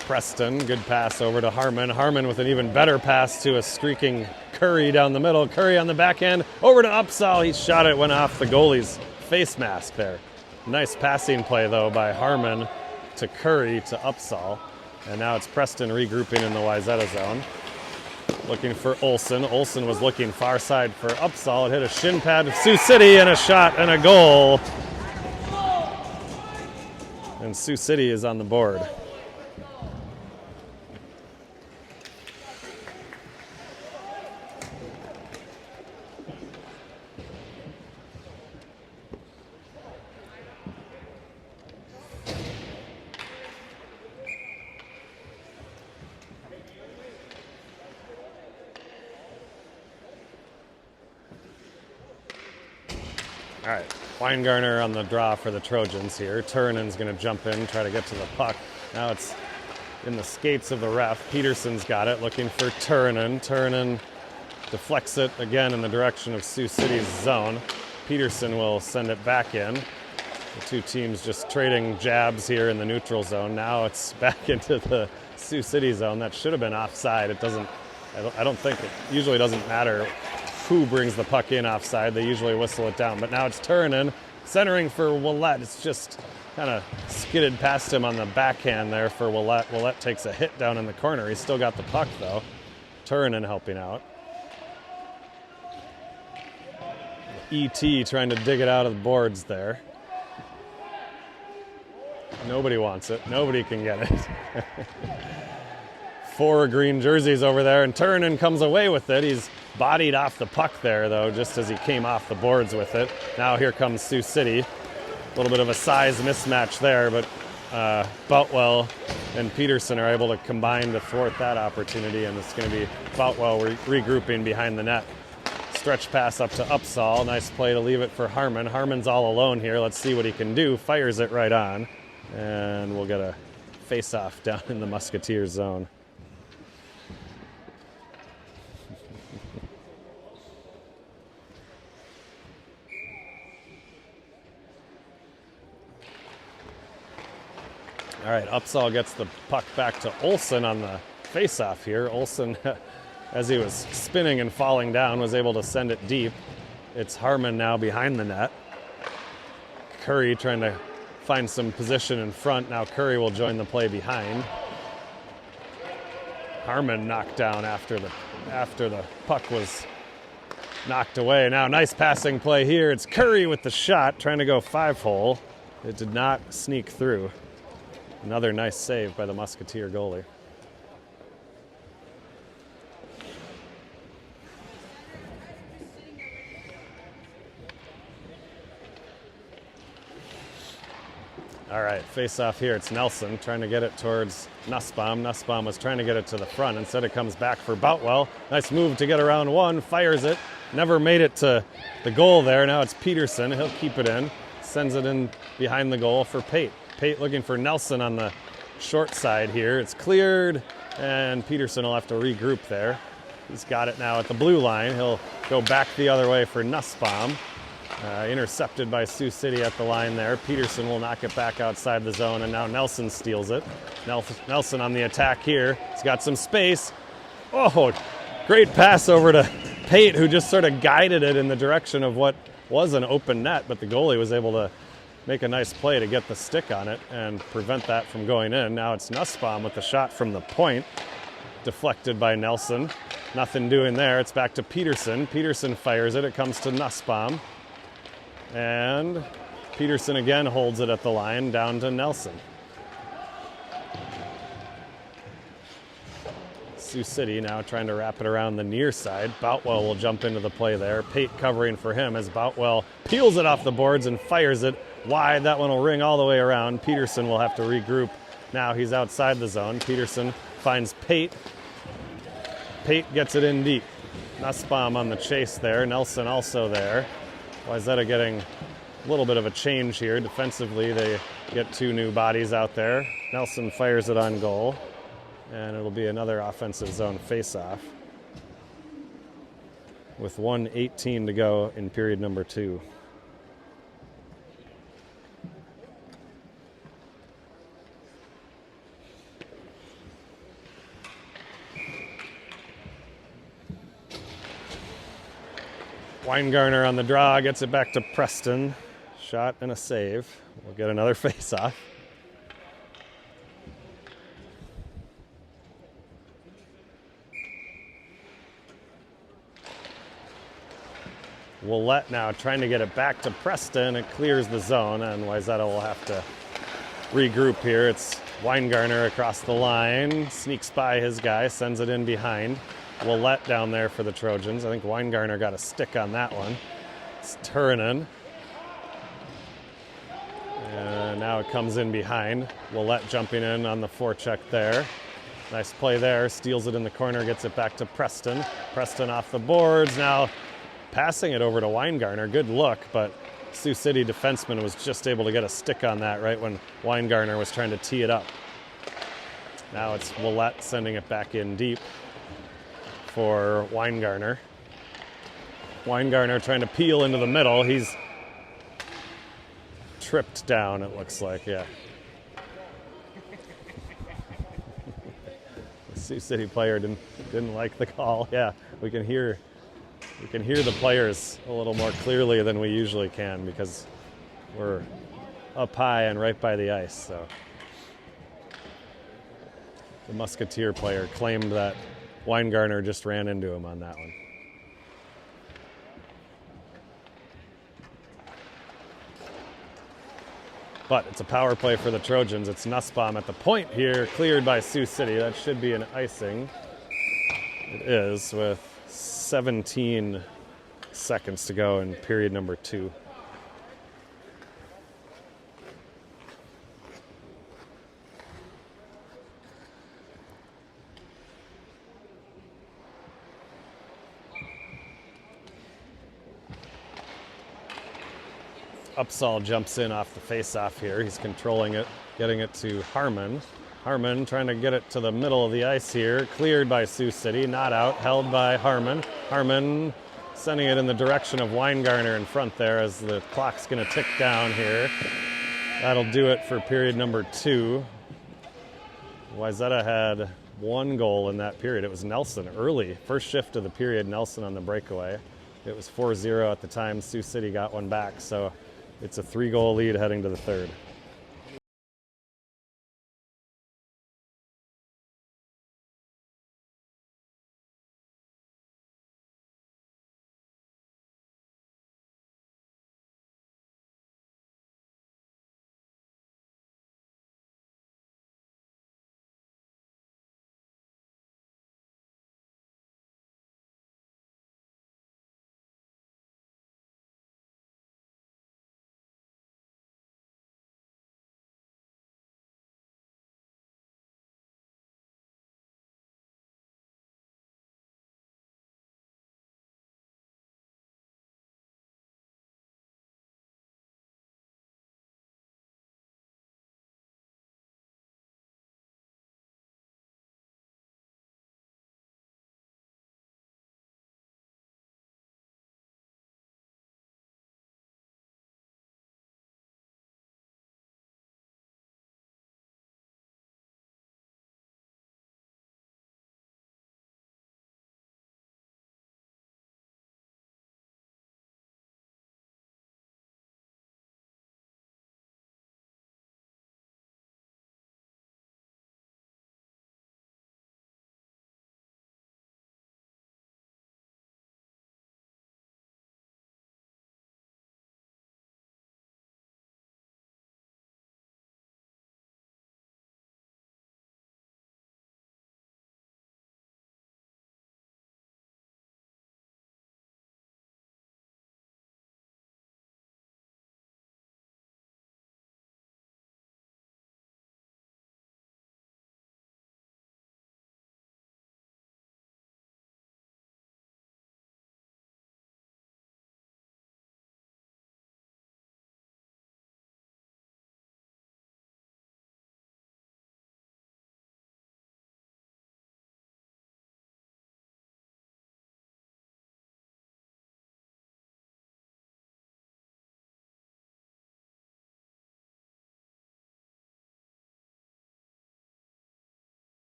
Preston, good pass over to Harmon. Harmon with an even better pass to a streaking Curry down the middle. Curry on the backhand, over to Upsall. He shot it, went off the goalie's face mask there. Nice passing play, though, by Harmon to Curry to Upsall. And now it's Preston regrouping in the Wayzata zone. Looking for Olson. Olson was looking far side for Upsall. It hit a shin pad of Sioux City, and a shot and a goal. And Sioux City is on the board. All right, Weingartner on the draw for the Trojans here. Turinen's going to jump in, try to get to the puck. Now it's in the skates of the ref. Peterson's got it, looking for Turinen. Turinen deflects it again in the direction of Sioux City's zone. Peterson will send it back in. The two teams just trading jabs here in the neutral zone. Now it's back into the Sioux City zone. That should have been offside. It doesn't. I don't think it usually doesn't matter who brings the puck in offside. They usually whistle it down. But now it's Turunen centering for Willett. It's just kind of skidded past him on the backhand there for Willett. Willett takes a hit down in the corner. He's still got the puck though. Turunen helping out. E.T. trying to dig it out of the boards there. Nobody wants it. Nobody can get it. 4 green jerseys over there, and Turunen comes away with it. He's bodied off the puck there, though, just as he came off the boards with it. Now here comes Sioux City. A little bit of a size mismatch there, but Boutwell and Peterson are able to combine to thwart that opportunity, and it's going to be Boutwell regrouping behind the net. Stretch pass up to Upsall. Nice play to leave it for Harmon. Harmon's all alone here. Let's see what he can do. Fires it right on, and we'll get a face-off down in the Musketeers zone. All right, Upsall gets the puck back to Olsen on the face-off here. Olsen, as he was spinning and falling down, was able to send it deep. It's Harmon now behind the net. Curry trying to find some position in front. Now Curry will join the play behind. Harmon knocked down after the puck was knocked away. Now nice passing play here. It's Curry with the shot, trying to go 5-hole. It did not sneak through. Another nice save by the Musketeer goalie. All right, face off here. It's Nelson trying to get it towards Nussbaum. Nussbaum was trying to get it to the front. Instead, it comes back for Boutwell. Nice move to get around one. Fires it. Never made it to the goal there. Now it's Peterson. He'll keep it in. Sends it in behind the goal for Pate. Pate looking for Nelson on the short side here. It's cleared, and Peterson will have to regroup there. He's got it now at the blue line. He'll go back the other way for Nussbaum. Intercepted by Sioux City at the line there. Peterson will knock it back outside the zone, and now Nelson steals it. Nelson on the attack here. He's got some space. Oh, great pass over to Pate, who just sort of guided it in the direction of what was an open net, but the goalie was able to make a nice play to get the stick on it and prevent that from going in. Now it's Nussbaum with the shot from the point. Deflected by Nelson. Nothing doing there. It's back to Peterson. Peterson fires it. It comes to Nussbaum. And Peterson again holds it at the line down to Nelson. Sioux City now trying to wrap it around the near side. Boutwell will jump into the play there. Pate covering for him as Boutwell peels it off the boards and fires it wide. That one will ring all the way around. Peterson will have to regroup. Now he's outside the zone. Peterson finds Pate. Pate gets it in deep. Nussbaum on the chase there. Nelson also there. Wayzata getting a little bit of a change here. Defensively, they get 2 new bodies out there. Nelson fires it on goal. And it'll be another offensive zone face-off with 1:18 to go in period number 2. Weingartner on the draw, gets it back to Preston. Shot and a save. We'll get another face-off. Willett now trying to get it back to Preston. It clears the zone, and Wayzata will have to regroup here. It's Weingartner across the line, sneaks by his guy, sends it in behind. Willett down there for the Trojans. I think Weingartner got a stick on that one. It's Turunen. And now it comes in behind. Willett jumping in on the forecheck there. Nice play there. Steals it in the corner, gets it back to Preston. Preston off the boards. Now passing it over to Weingartner. Good look, but Sioux City defenseman was just able to get a stick on that right when Weingartner was trying to tee it up. Now it's Willett sending it back in deep for Weingartner. Weingartner trying to peel into the middle. He's tripped down, it looks like, yeah. The Sioux City player didn't like the call. Yeah, we can hear the players a little more clearly than we usually can because we're up high and right by the ice. So the Musketeer player claimed that Weingartner just ran into him on that one. But it's a power play for the Trojans. It's Nussbaum at the point here, cleared by Sioux City. That should be an icing. It is, with 17 seconds to go in period number 2. Upsall jumps in off the face-off here. He's controlling it, getting it to Harmon. Harmon trying to get it to the middle of the ice here. Cleared by Sioux City, not out, held by Harmon. Harmon sending it in the direction of Weingartner in front there as the clock's going to tick down here. That'll do it for period number 2. Wayzata had 1 goal in that period. It was Nelson early. First shift of the period, Nelson on the breakaway. It was 4-0 at the time. Sioux City got one back, so it's a 3-goal lead heading to the 3rd.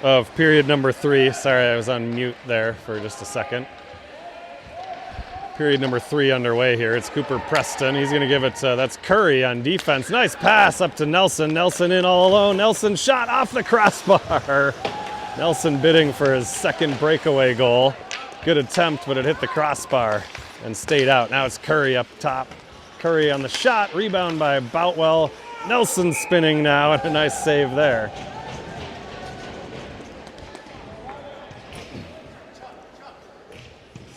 of period number 3. Sorry, I was on mute there for just a second. Period number 3 underway here. It's Cooper Preston. He's going to give it to, that's Curry on defense. Nice pass up to Nelson. Nelson in all alone. Nelson shot off the crossbar. Nelson bidding for his second breakaway goal. Good attempt, but it hit the crossbar and stayed out. Now it's Curry up top. Curry on the shot. Rebound by Boutwell. Nelson spinning now, and a nice save there.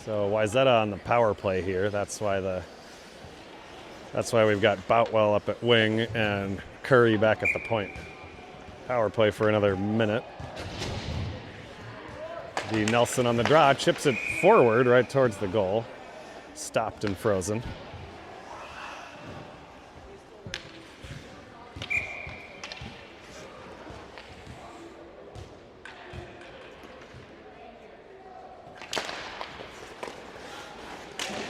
So Wayzata on the power play here. That's why we've got Boutwell up at wing and Curry back at the point. Power play for another minute. The Nelson on the draw, chips it forward right towards the goal. Stopped and frozen.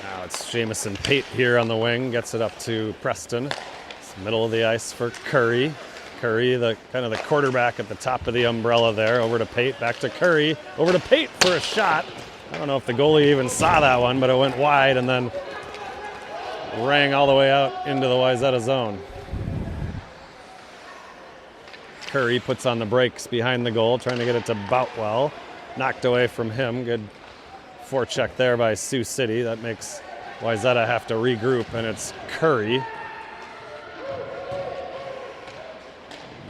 Now it's Jamison Pate here on the wing, gets it up to Preston. It's middle of the ice for Curry. Curry, the kind of the quarterback at the top of the umbrella there. Over to Pate, back to Curry. Over to Pate for a shot. I don't know if the goalie even saw that one, but it went wide and then rang all the way out into the Wayzata zone. Curry puts on the brakes behind the goal, trying to get it to Boutwell. Knocked away from him. Good forecheck there by Sioux City. That makes Wayzata have to regroup, and it's Curry.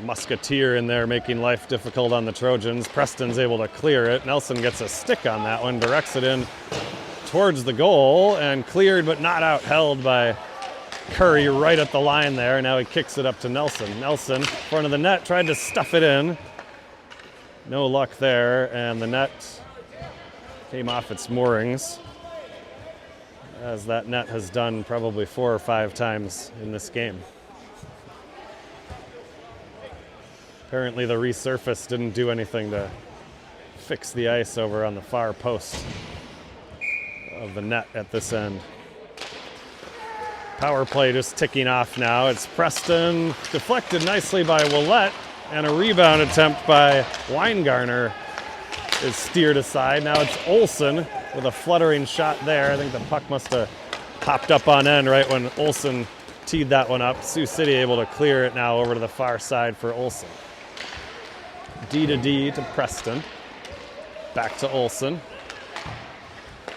Musketeer in there making life difficult on the Trojans. Preston's able to clear it. Nelson gets a stick on that one, directs it in towards the goal, and cleared but not out, held by Curry right at the line there. Now he kicks it up to Nelson. Nelson, front of the net, tried to stuff it in. No luck there, and the net came off its moorings, as that net has done probably 4 or 5 times in this game. Apparently the resurface didn't do anything to fix the ice over on the far post of the net at this end. Power play just ticking off now. It's Preston, deflected nicely by Willett, and a rebound attempt by Weingartner is steered aside. Now it's Olsen with a fluttering shot there. I think the puck must have popped up on end right when Olsen teed that one up. Sioux City able to clear it now over to the far side for Olsen. D to Preston. Back to Olsen.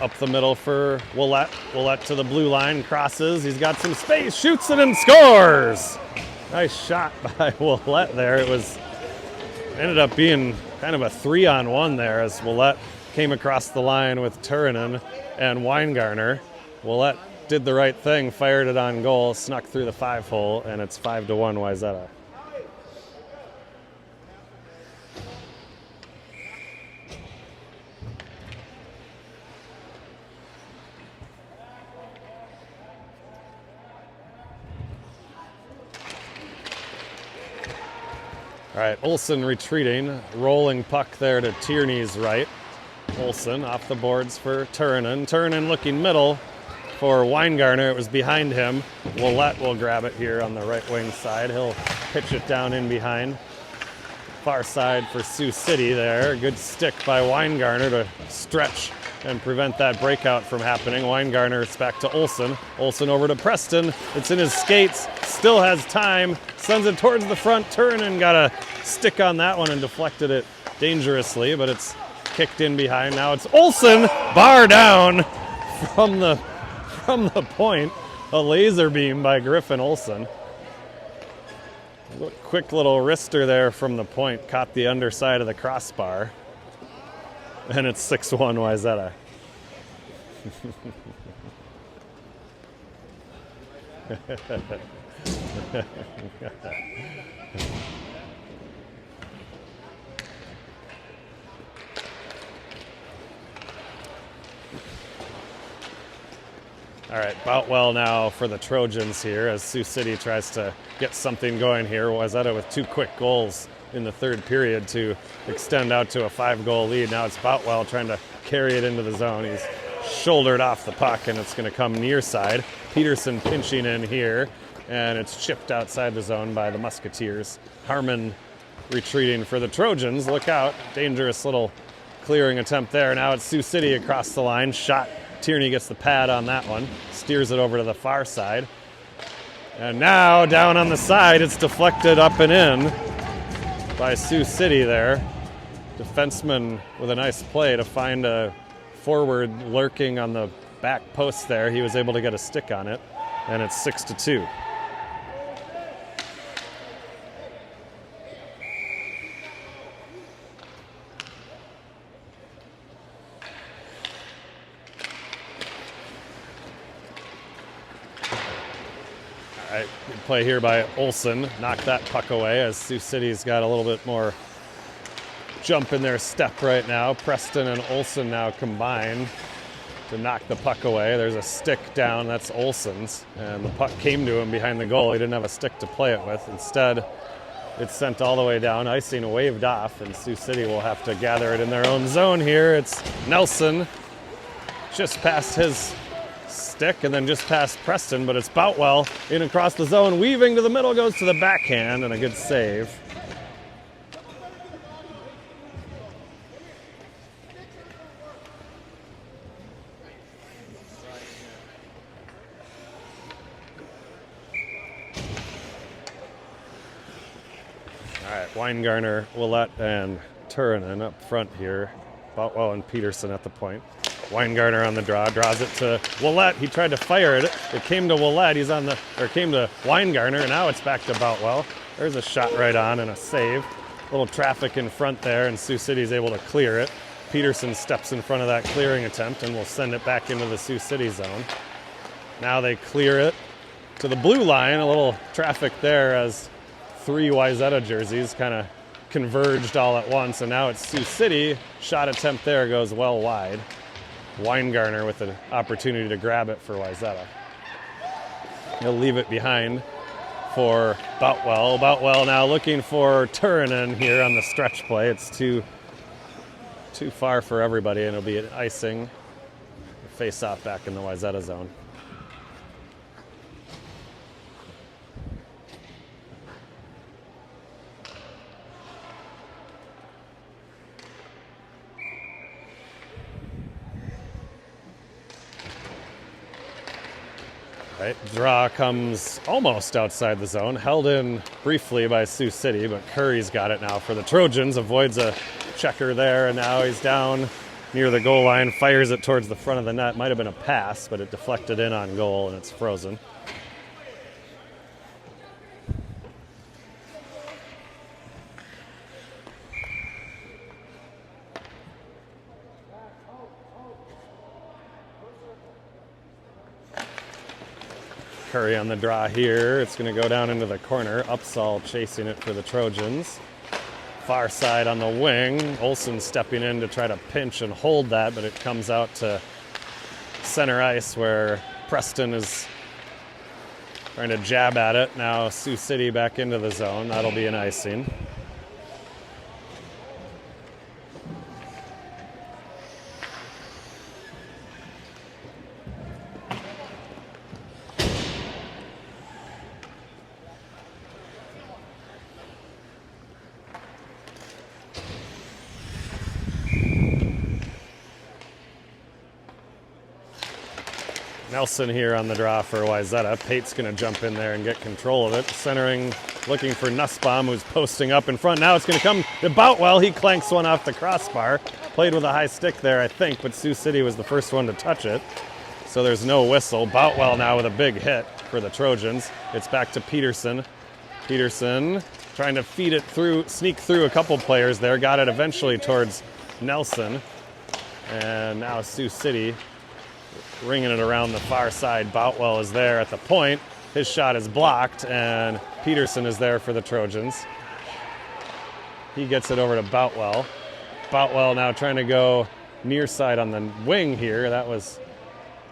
Up the middle for Willett. Willett to the blue line, crosses. He's got some space, shoots it and scores! Nice shot by Willett there. It ended up being kind of a 3-on-1 there as Willett came across the line with Turinen and Weingartner. Willett did the right thing, fired it on goal, snuck through the 5-hole, and it's 5-1 Wayzata. All right, Olsen retreating, rolling puck there to Tierney's right. Olsen off the boards for Turinen. Turinen looking middle for Weingartner. It was behind him. Willett will grab it here on the right wing side. He'll pitch it down in behind. Far side for Sioux City there. Good stick by Weingartner to stretch and prevent that breakout from happening. Weingartner, it's back to Olsen. Olsen over to Preston. It's in his skates. Still has time. Sends it towards the front. Turinen got a stick on that one and deflected it dangerously, but it's kicked in behind. Now it's Olsen, bar down from the point. A laser beam by Griffin Olsen. Quick little wrister there from the point. Caught the underside of the crossbar. And it's 6-1 Wayzata. All right, Boutwell now for the Trojans here as Sioux City tries to get something going here. Wayzata with 2 quick goals in the third period to extend out to a 5-goal lead. Now it's Boutwell trying to carry it into the zone. He's shouldered off the puck, and it's going to come near side. Peterson pinching in here, and it's chipped outside the zone by the Musketeers. Harmon retreating for the Trojans. Look out. Dangerous little clearing attempt there. Now it's Sioux City across the line. Shot. Tierney gets the pad on that one. Steers it over to the far side. And now down on the side, it's deflected up and in by Sioux City there. Defenseman with a nice play to find a forward lurking on the back post there. He was able to get a stick on it, and it's 6-2. All right, good play here by Olsen. Knocked that puck away as Sioux City's got a little bit more jump in their step right now. Preston and Olsen now combine to knock the puck away. There's a stick down, that's Olsen's, and the puck came to him behind the goal. He didn't have a stick to play it with. Instead, it's sent all the way down, icing waved off, and Sioux City will have to gather it in their own zone here. It's Nelson just past his stick and then just past Preston, but it's Boutwell in across the zone, weaving to the middle, goes to the backhand, and a good save. All right, Weingartner, Willett, and Turunen up front here. Boutwell and Peterson at the point. Weingartner on the draw, draws it to Willett. He tried to fire it. It came to Willett. Came to Weingartner, and now it's back to Boutwell. There's a shot right on and a save. A little traffic in front there, and Sioux City's able to clear it. Peterson steps in front of that clearing attempt and will send it back into the Sioux City zone. Now they clear it to the blue line. A little traffic there as three Wayzata jerseys kind of converged all at once, and now it's Sioux City. Shot attempt there goes well wide. Weingartner with an opportunity to grab it for Wayzata. He'll leave it behind for Boutwell. Boutwell now looking for Turunen here on the stretch play. It's too far for everybody, and it'll be an icing. Face off back in the Wayzata zone. Right, draw comes almost outside the zone, held in briefly by Sioux City, but Curry's got it now for the Trojans, avoids a checker there, and now he's down near the goal line, fires it towards the front of the net. Might have been a pass, but it deflected in on goal, and it's frozen. Curry on the draw here. It's going to go down into the corner. Upsall chasing it for the Trojans. Far side on the wing. Olsen stepping in to try to pinch and hold that, but it comes out to center ice where Preston is trying to jab at it. Now Sioux City back into the zone. That'll be an icing. Nelson here on the draw for Wayzata. Pate's going to jump in there and get control of it. Centering, looking for Nussbaum, who's posting up in front. Now it's going to come to Boutwell. He clanks one off the crossbar. Played with a high stick there, I think, but Sioux City was the first one to touch it. So there's no whistle. Boutwell now with a big hit for the Trojans. It's back to Peterson. Peterson trying to feed it through, sneak through a couple players there. Got it eventually towards Nelson. And now Sioux City ringing it around the far side. Boutwell is there at the point. His shot is blocked, and Peterson is there for the Trojans. He gets it over to Boutwell. Boutwell now trying to go near side on the wing here. That was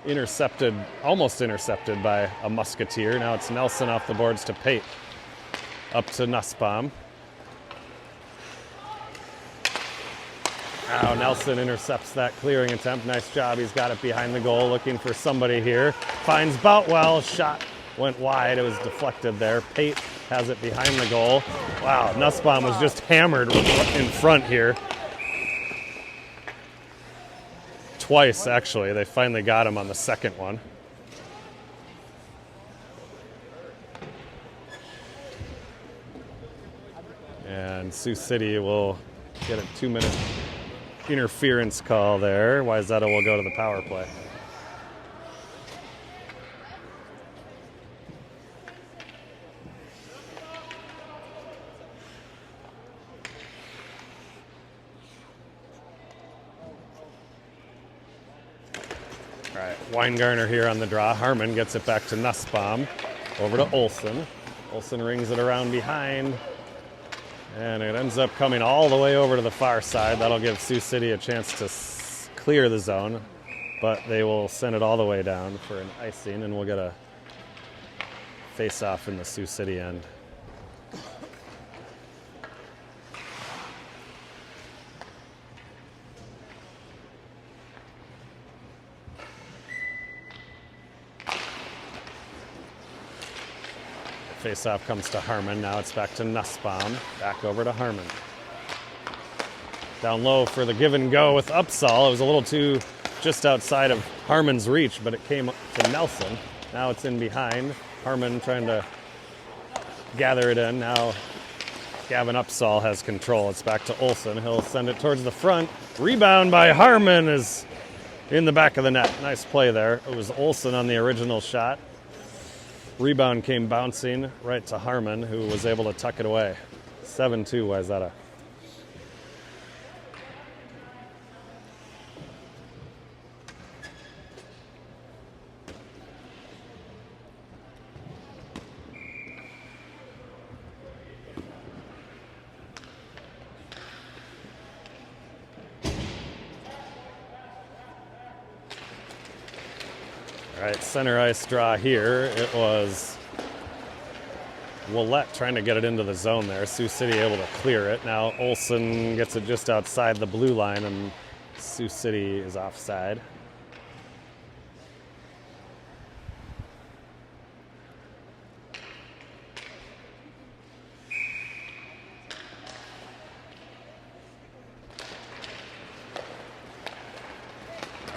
intercepted, almost intercepted by a Musketeer. Now it's Nelson off the boards to Pate. Up to Nussbaum. Now Nelson intercepts that clearing attempt. Nice job. He's got it behind the goal, looking for somebody here. Finds Boutwell. Shot went wide. It was deflected there. Pate has it behind the goal. Wow, Nussbaum was just hammered in front here. Twice, actually. They finally got him on the second one. And Sioux City will get a 2-minute interference call there. Wayzata will go to the power play. All right, Weingartner here on the draw. Harmon gets it back to Nussbaum. Over to Olsen. Olsen rings it around behind. And it ends up coming all the way over to the far side. That'll give Sioux City a chance to clear the zone. But they will send it all the way down for an icing, and we'll get a face-off in the Sioux City end. Face-off comes to Harmon. Now it's back to Nussbaum. Back over to Harmon. Down low for the give and go with Upsall. It was a little too just outside of Harmon's reach, but it came to Nelson. Now it's in behind. Harmon trying to gather it in. Now Gavin Upsall has control. It's back to Olsen. He'll send it towards the front. Rebound by Harmon is in the back of the net. Nice play there. It was Olsen on the original shot. Rebound came bouncing right to Harmon, who was able to tuck it away. 7-2 Wayzata. All right, center ice draw here. It was Willette trying to get it into the zone there. Sioux City able to clear it. Now Olsen gets it just outside the blue line, and Sioux City is offside.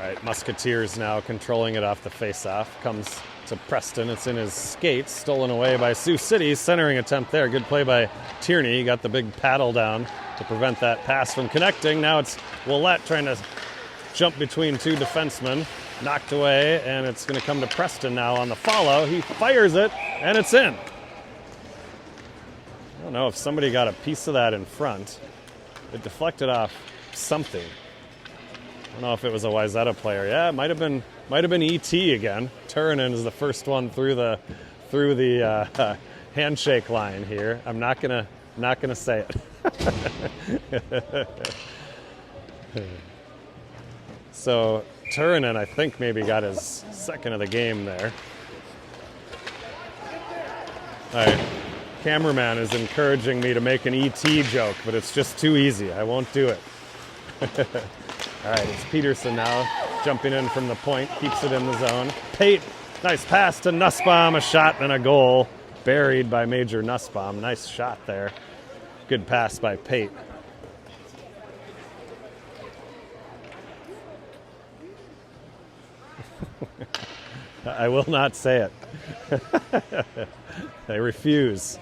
All right, Musketeers now controlling it off the face-off. Comes to Preston. It's in his skates. Stolen away by Sioux City. Centering attempt there. Good play by Tierney. He got the big paddle down to prevent that pass from connecting. Now it's Willette trying to jump between two defensemen. Knocked away, and it's going to come to Preston now on the follow. He fires it, and it's in. I don't know if somebody got a piece of that in front. It deflected off something. I don't know if it was a Wayzata player. Yeah, it might have been ET again. Turunen is the first one through the handshake line here. I'm not gonna say it. So Turunen, I think, maybe got his second of the game there. All right, cameraman is encouraging me to make an ET joke, but it's just too easy. I won't do it. All right, it's Peterson now, jumping in from the point, keeps it in the zone. Pate, nice pass to Nussbaum, a shot and a goal. Buried by Major Nussbaum. Nice shot there. Good pass by Pate. I will not say it. I refuse.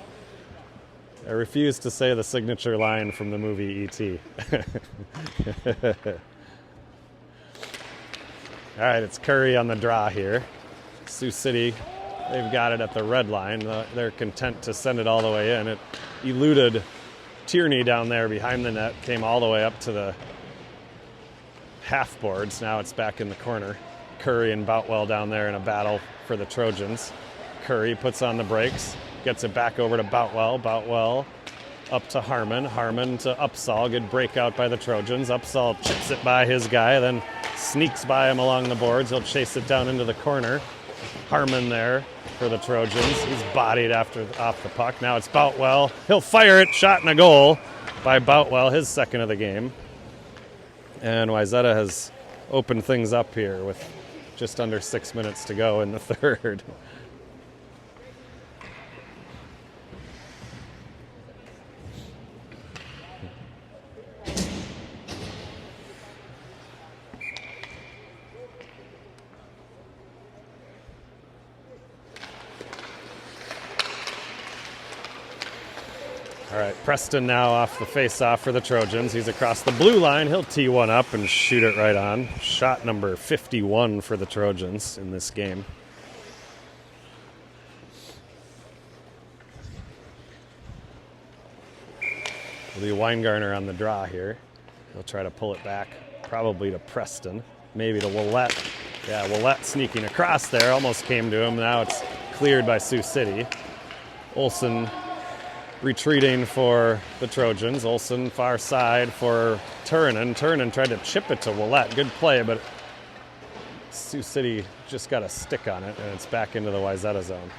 I refuse to say the signature line from the movie E.T. All right, it's Curry on the draw here. Sioux City, they've got it at the red line. They're content to send it all the way in. It eluded Tierney down there behind the net, came all the way up to the half boards. Now it's back in the corner. Curry and Boutwell down there in a battle for the Trojans. Curry puts on the brakes, gets it back over to Boutwell. Boutwell up to Harmon. Harmon to Upsall. Good breakout by the Trojans. Upsall chips it by his guy, then sneaks by him along the boards. He'll chase it down into the corner. Harmon there for the Trojans. He's bodied off the puck. Now it's Boutwell. He'll fire it. Shot and a goal by Boutwell, his second of the game. And Wayzata has opened things up here with just under 6 minutes to go in the third. All right, Preston now off the face-off for the Trojans. He's across the blue line. He'll tee one up and shoot it right on. Shot number 51 for the Trojans in this game. It'll be Weingartner on the draw here. He'll try to pull it back, probably to Preston, maybe to Willette. Yeah, Willette sneaking across there, almost came to him. Now it's cleared by Sioux City. Olson retreating for the Trojans. Olson far side for Turnen. Turnen tried to chip it to Willette. Good play, but Sioux City just got a stick on it, and it's back into the Wayzata zone.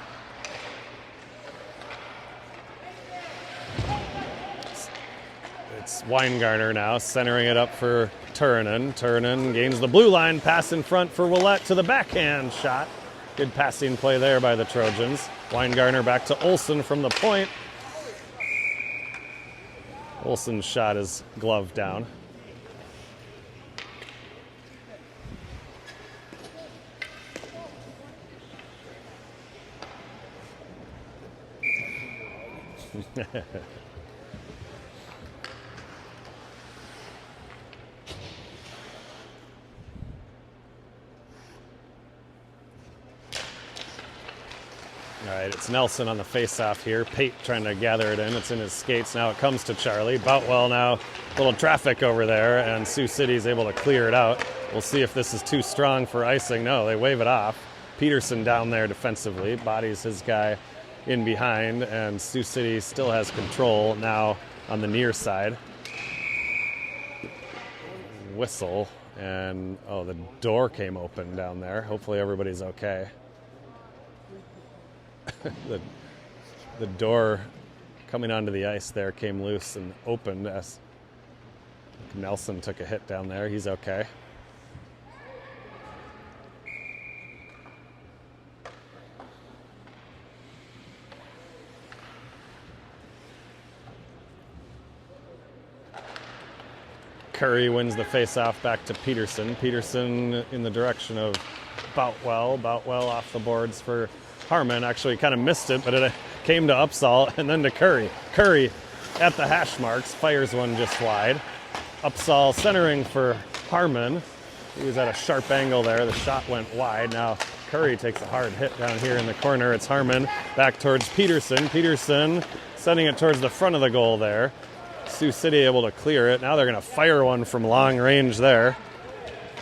It's Weingartner now, centering it up for Turnen. Turnen gains the blue line, pass in front for Willette to the backhand shot. Good passing play there by the Trojans. Weingartner back to Olson from the point. Olson's shot is gloved down. All right, it's Nelson on the face-off here. Pate trying to gather it in. It's in his skates. Now it comes to Charlie. Boutwell now, a little traffic over there, and Sioux City's able to clear it out. We'll see if this is too strong for icing. No, they wave it off. Peterson down there defensively, bodies his guy in behind, and Sioux City still has control now on the near side. Whistle, and oh, the door came open down there. Hopefully everybody's okay. The door coming onto the ice there came loose and opened as Nelson took a hit down there. He's okay. Curry wins the face-off back to Peterson. Peterson in the direction of Boutwell. Boutwell off the boards for Harmon. Actually kind of missed it, but it came to Upsall and then to Curry. Curry at the hash marks, fires one just wide. Upsall centering for Harmon. He was at a sharp angle there. The shot went wide. Now Curry takes a hard hit down here in the corner. It's Harmon back towards Peterson. Peterson sending it towards the front of the goal there. Sioux City able to clear it. Now they're going to fire one from long range there.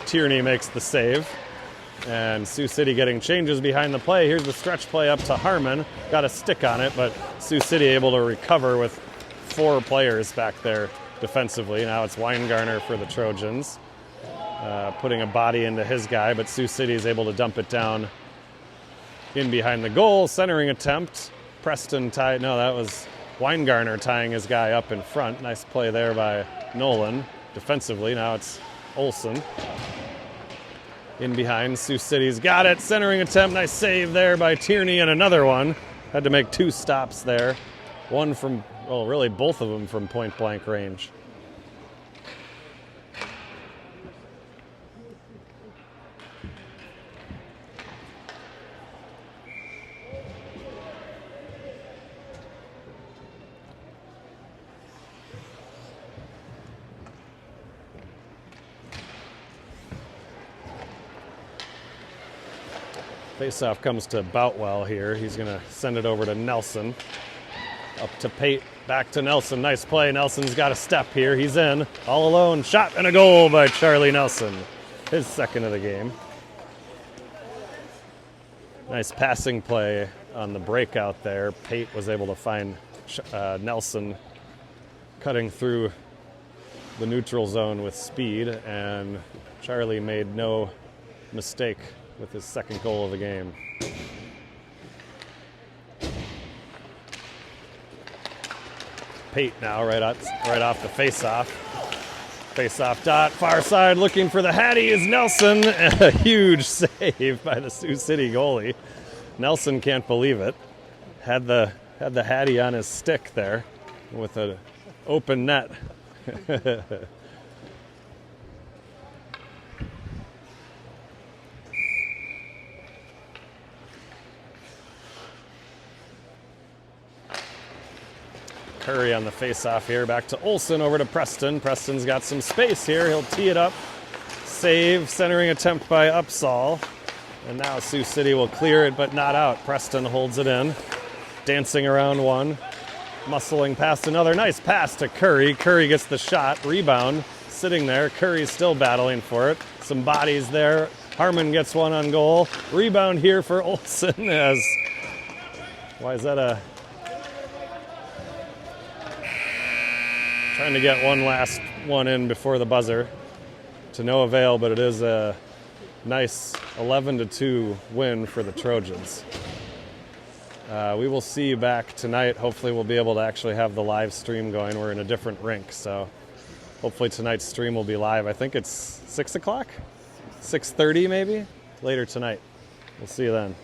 Tierney makes the save. And Sioux City getting changes behind the play. Here's the stretch play up to Harmon. Got a stick on it, but Sioux City able to recover with 4 players back there defensively. Now it's Weingartner for the Trojans. Putting a body into his guy, but Sioux City is able to dump it down in behind the goal. Centering attempt. Preston tied. No, that was Weingartner tying his guy up in front. Nice play there by Nolan. Defensively, now it's Olson. In behind, Sioux City's got it. Centering attempt, nice save there by Tierney, and another one. Had to make 2 stops there. One from, well, really both of them from point-blank range. Faceoff comes to Boutwell here. He's going to send it over to Nelson. Up to Pate, back to Nelson. Nice play. Nelson's got a step here. He's in, all alone. Shot and a goal by Charlie Nelson. His second of the game. Nice passing play on the breakout there. Pate was able to find Nelson cutting through the neutral zone with speed, and Charlie made no mistake with his second goal of the game. Pate now right off the face-off. Face-off dot, far side, looking for the Hattie is Nelson. A huge save by the Sioux City goalie. Nelson can't believe it. Had the Hattie on his stick there with an open net. Curry on the face-off here. Back to Olsen, over to Preston. Preston's got some space here. He'll tee it up. Save, centering attempt by Upsall. And now Sioux City will clear it, but not out. Preston holds it in. Dancing around one. Muscling past another. Nice pass to Curry. Curry gets the shot. Rebound. Sitting there. Curry's still battling for it. Some bodies there. Harmon gets one on goal. Rebound here for Olsen as... Wayzata trying to get one last one in before the buzzer. To no avail, but it is a nice 11-2 win for the Trojans. We will see you back tonight. Hopefully we'll be able to actually have the live stream going. We're in a different rink, so hopefully tonight's stream will be live. I think it's 6 o'clock? 6:30 maybe? Later tonight. We'll see you then.